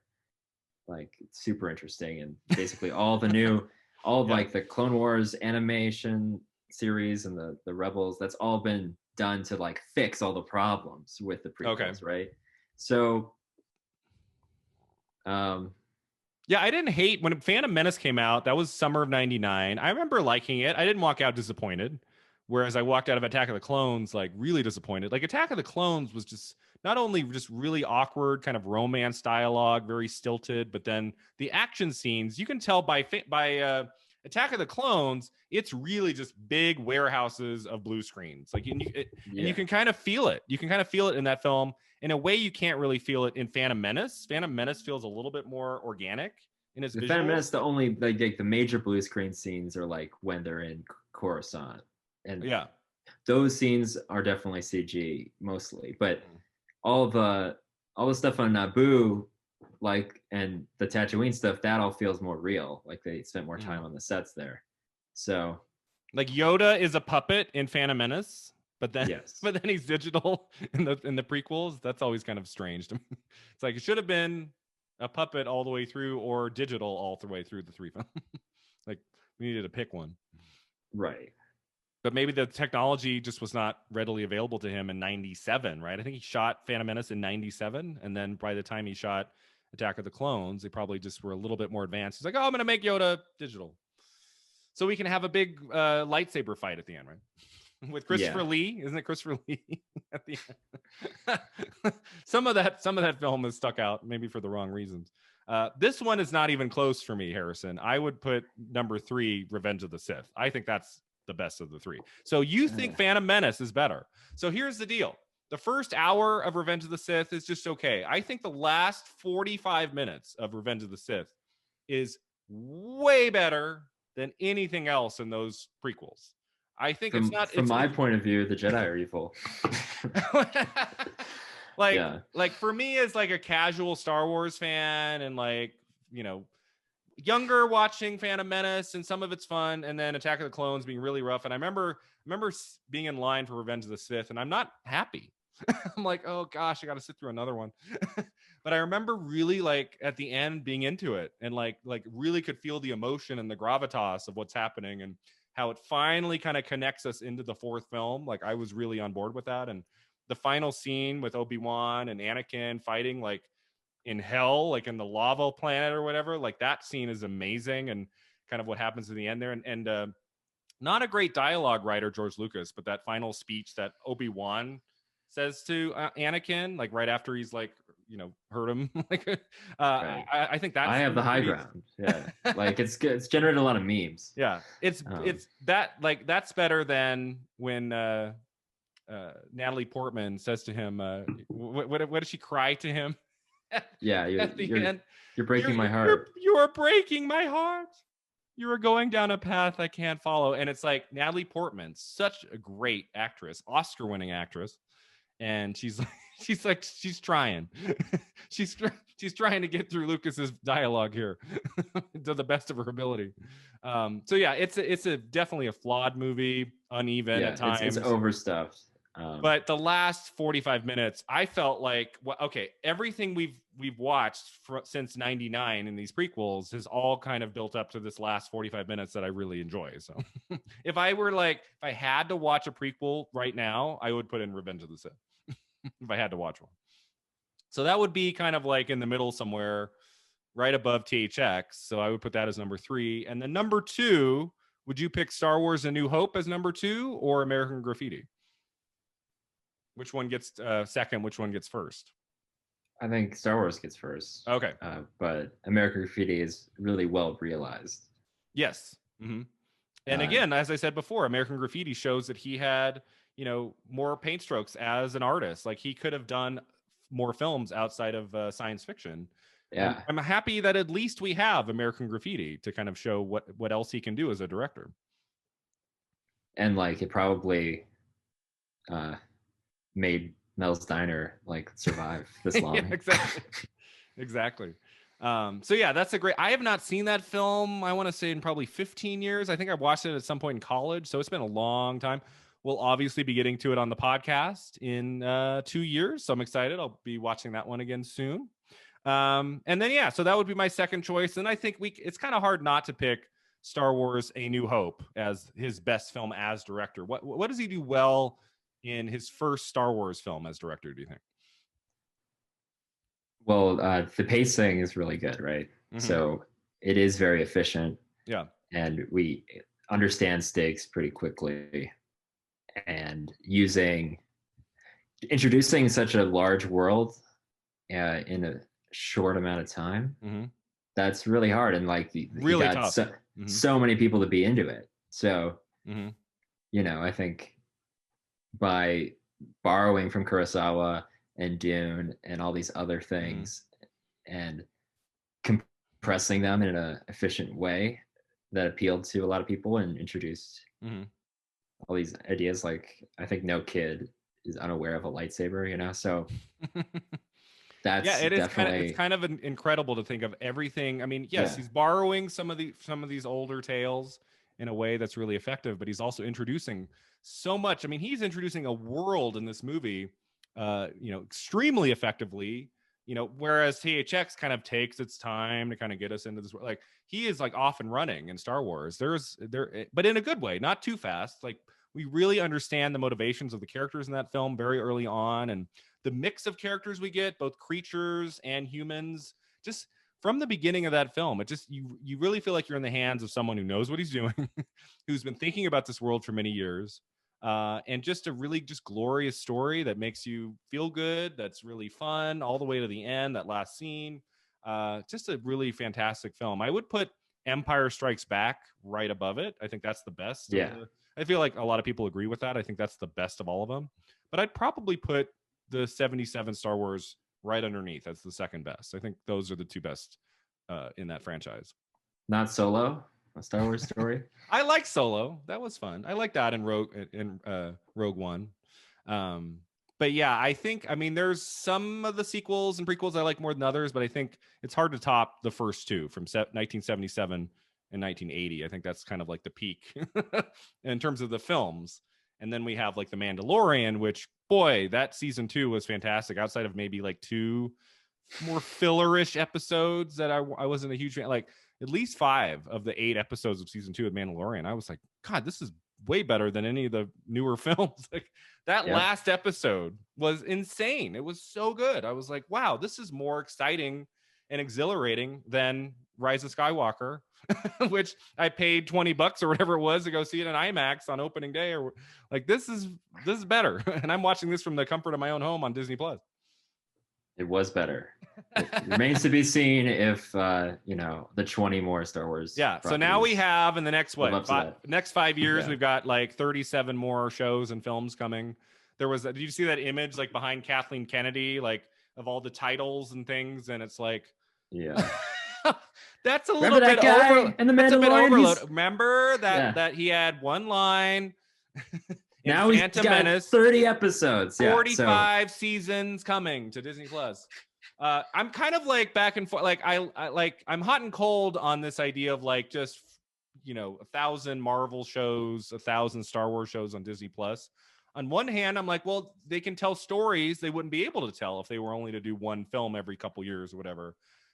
Like, it's super interesting. And basically like the Clone Wars animation series and the Rebels, that's all been done to like fix all the problems with the prequels, right? So, yeah, I didn't hate when Phantom Menace came out. That was summer of '99. I remember liking it. I didn't walk out disappointed. Whereas I walked out of Attack of the Clones like really disappointed. Like Attack of the Clones was just not only just really awkward kind of romance dialogue, very stilted, but then the action scenes, you can tell by Attack of the Clones, it's really just big warehouses of blue screens. Like and you can kind of feel it. You can kind of feel it in that film in a way you can't really feel it in Phantom Menace. Phantom Menace feels a little bit more organic in its visuals. Phantom Menace, the only like the major blue screen scenes are like when they're in Coruscant. And those scenes are definitely CG mostly, but all the stuff on Naboo, like and the Tatooine stuff, that all feels more real. Like they spent more time on the sets there. So, like Yoda is a puppet in Phantom Menace, but then he's digital in the prequels. That's always kind of strange to me. It's like it should have been a puppet all the way through, or digital all the way through the 3 films. Like we needed to pick one, right? But maybe the technology just was not readily available to him in '97, right? I think he shot Phantom Menace in '97, and then by the time he shot Attack of the Clones, they probably just were a little bit more advanced. He's like, "Oh, I'm going to make Yoda digital, so we can have a big lightsaber fight at the end, right?" With Christopher Lee, isn't it Christopher Lee at the end? some of that film has stuck out, maybe for the wrong reasons. This one is not even close for me, Harrison. I would put number 3, Revenge of the Sith. I think that's the best of the 3. So you think Phantom Menace is better. So here's the deal. The first hour of Revenge of the Sith is just okay. I think the last 45 minutes of Revenge of the Sith is way better than anything else in those prequels. I think from my point of view, the Jedi are evil. like for me as like a casual Star Wars fan and like, younger watching Phantom Menace and some of it's fun, and then Attack of the Clones being really rough. And I remember being in line for Revenge of the Sith, and I'm not happy. I'm like, oh gosh, I got to sit through another one. But I remember really like at the end being into it and like really could feel the emotion and the gravitas of what's happening and how it finally kind of connects us into the 4th film. Like I was really on board with that. And the final scene with Obi-Wan and Anakin fighting like in hell, like in the lava planet or whatever, like that scene is amazing. And kind of what happens in the end there. And not a great dialogue writer, George Lucas, but that final speech that Obi-Wan says to Anakin, like right after he's like, hurt him. Like, right. I think that's I have the high ground. Yeah, like it's good. It's generated a lot of memes. Yeah, it's that like that's better than when Natalie Portman says to him, what does she cry to him? Yeah, you're breaking my heart. You're breaking my heart. You are going down a path I can't follow. And it's like Natalie Portman, such a great actress, Oscar-winning actress. And she's trying. she's trying to get through Lucas's dialogue here to the best of her ability. So yeah, it's definitely a flawed movie, uneven at times. It's overstuffed. But the last 45 minutes, I felt like, everything we've watched since '99 in these prequels has all kind of built up to this last 45 minutes that I really enjoy. So if I had to watch a prequel right now, I would put in Revenge of the Sith if I had to watch one. So that would be kind of like in the middle somewhere, right above THX. So I would put that as number 3. And then number 2, would you pick Star Wars: A New Hope as number 2 or American Graffiti? Which one gets second? Which one gets first? I think Star Wars gets first. Okay. But American Graffiti is really well realized. Yes. Mm-hmm. And again, as I said before, American Graffiti shows that he had, more paint strokes as an artist. Like he could have done more films outside of science fiction. Yeah. And I'm happy that at least we have American Graffiti to kind of show what else he can do as a director. And like it probably made Mel's Diner like survive this long. Yeah, exactly. So yeah, that's I have not seen that film, I want to say in probably 15 years. I think I watched it at some point in college, so it's been a long time. We'll obviously be getting to it on the podcast in 2 years, so I'm excited. I'll be watching that one again soon. And then yeah, so that would be my second choice. And I think it's kind of hard not to pick Star Wars: A New Hope as his best film as director. What does he do well in his first Star Wars film as director, do you think? Well, the pacing is really good, right? Mm-hmm. So it is very efficient. Yeah. And we understand stakes pretty quickly. And introducing such a large world in a short amount of time, mm-hmm. that's really hard. And like really tough. So many people to be into it. So, mm-hmm. I think by borrowing from Kurosawa and Dune and all these other things and compressing them in an efficient way that appealed to a lot of people and introduced all these ideas. Like I think no kid is unaware of a lightsaber, so that's it is definitely it's kind of incredible to think of everything. I mean, yes, he's borrowing some of these older tales in a way that's really effective, but he's also introducing so much. I mean, he's introducing a world in this movie, extremely effectively, whereas THX kind of takes its time to kind of get us into this. Like he is like off and running in Star Wars. But in a good way, not too fast. Like we really understand the motivations of the characters in that film very early on, and the mix of characters we get, both creatures and humans, just from the beginning of that film, it just you really feel like you're in the hands of someone who knows what he's doing, who's been thinking about this world for many years, and just a really just glorious story that makes you feel good. That's really fun all the way to the end. That last scene, Just a really fantastic film. I would put Empire Strikes Back right above it. I think that's the best. Yeah. I feel like a lot of people agree with that. I think that's the best of all of them. But I'd probably put the 77 Star Wars right underneath. That's the second best. I think those are the two best in that franchise. Not Solo, a Star Wars story. I like Solo. That was fun. I like that in Rogue One. But yeah, I mean, there's some of the sequels and prequels I like more than others, but I think it's hard to top the first two from 1977 and 1980. I think that's kind of like the peak in terms of the films. And then we have like The Mandalorian, which, boy, that season 2 was fantastic. Outside of maybe like 2 more fillerish episodes that I wasn't a huge fan. Like at least 5 of the 8 episodes of season 2 of Mandalorian, I was like, God, this is way better than any of the newer films. Like that last episode was insane. It was so good. I was like, wow, this is more exciting and exhilarating than Rise of Skywalker, which I paid $20 or whatever it was to go see it in IMAX on opening day. Or like, this is better. And I'm watching this from the comfort of my own home on Disney Plus. It was better. It remains to be seen if the 20 more Star Wars. Yeah. So now we have in the next next 5 years, we've got like 37 more shows and films coming. There was did you see that image like behind Kathleen Kennedy, like of all the titles and things? And it's like, yeah. That's a little bit and the Mandalorian. Remember that he had one line. Now he's got Menace, 30 episodes, 45 seasons coming to Disney Plus. I'm kind of like back and forth. Like I'm hot and cold on this idea of like just 1,000 Marvel shows, 1,000 Star Wars shows on Disney Plus. On one hand, I'm like, well, they can tell stories they wouldn't be able to tell if they were only to do one film every couple years or whatever.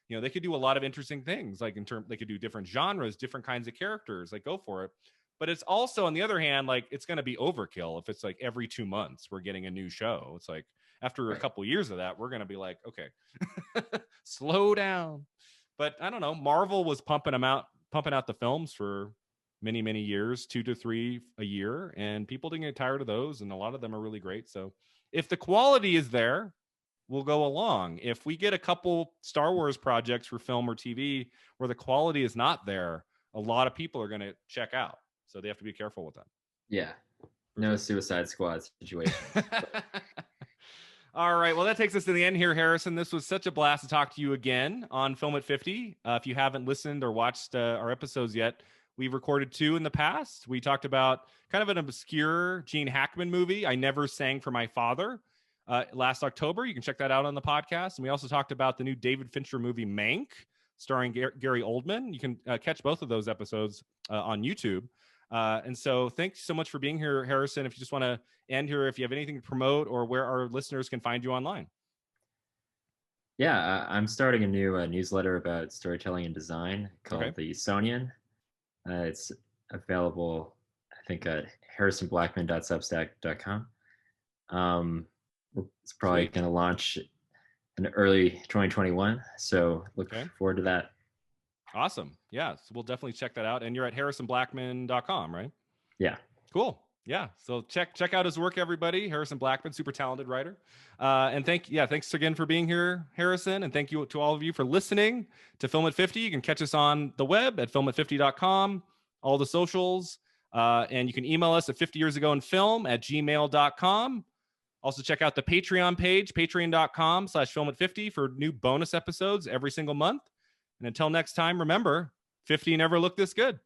They could do a lot of interesting things. Like they could do different genres, different kinds of characters. Like go for it. But it's also, on the other hand, like it's going to be overkill if it's like every 2 months we're getting a new show. It's like after a couple years of that, we're going to be like, okay, slow down. But I don't know. Marvel was pumping out the films for many, many years, 2 to 3 a year, and people didn't get tired of those. And a lot of them are really great. So if the quality is there, we'll go along. If we get a couple Star Wars projects for film or TV where the quality is not there, a lot of people are going to check out. So they have to be careful with that. Yeah. No Suicide Squad situation. All right. Well, that takes us to the end here, Harrison. This was such a blast to talk to you again on Film at 50. If you haven't listened or watched our episodes yet, we've recorded 2 in the past. We talked about kind of an obscure Gene Hackman movie, I Never Sang for My Father, last October. You can check that out on the podcast. And we also talked about the new David Fincher movie, Mank, starring Gary Oldman. You can catch both of those episodes on YouTube. And so thanks so much for being here, Harrison. If you just want to end here, if you have anything to promote or where our listeners can find you online. Yeah, I'm starting a new newsletter about storytelling and design called The Sonian. It's available, I think, at harrisonblackman.substack.com. It's probably going to launch in early 2021. So look forward to that. Awesome. Yeah. So we'll definitely check that out. And you're at harrisonblackman.com, right? Yeah. Cool. Yeah. So check out his work, everybody. Harrison Blackman, super talented writer. And thanks again for being here, Harrison. And thank you to all of you for listening to Film at 50. You can catch us on the web at filmat50.com, all the socials. And you can email us at 50yearsagoinfilm@gmail.com. Also check out the Patreon page, patreon.com/filmat50 for new bonus episodes every single month. And until next time, remember, 50 never looked this good.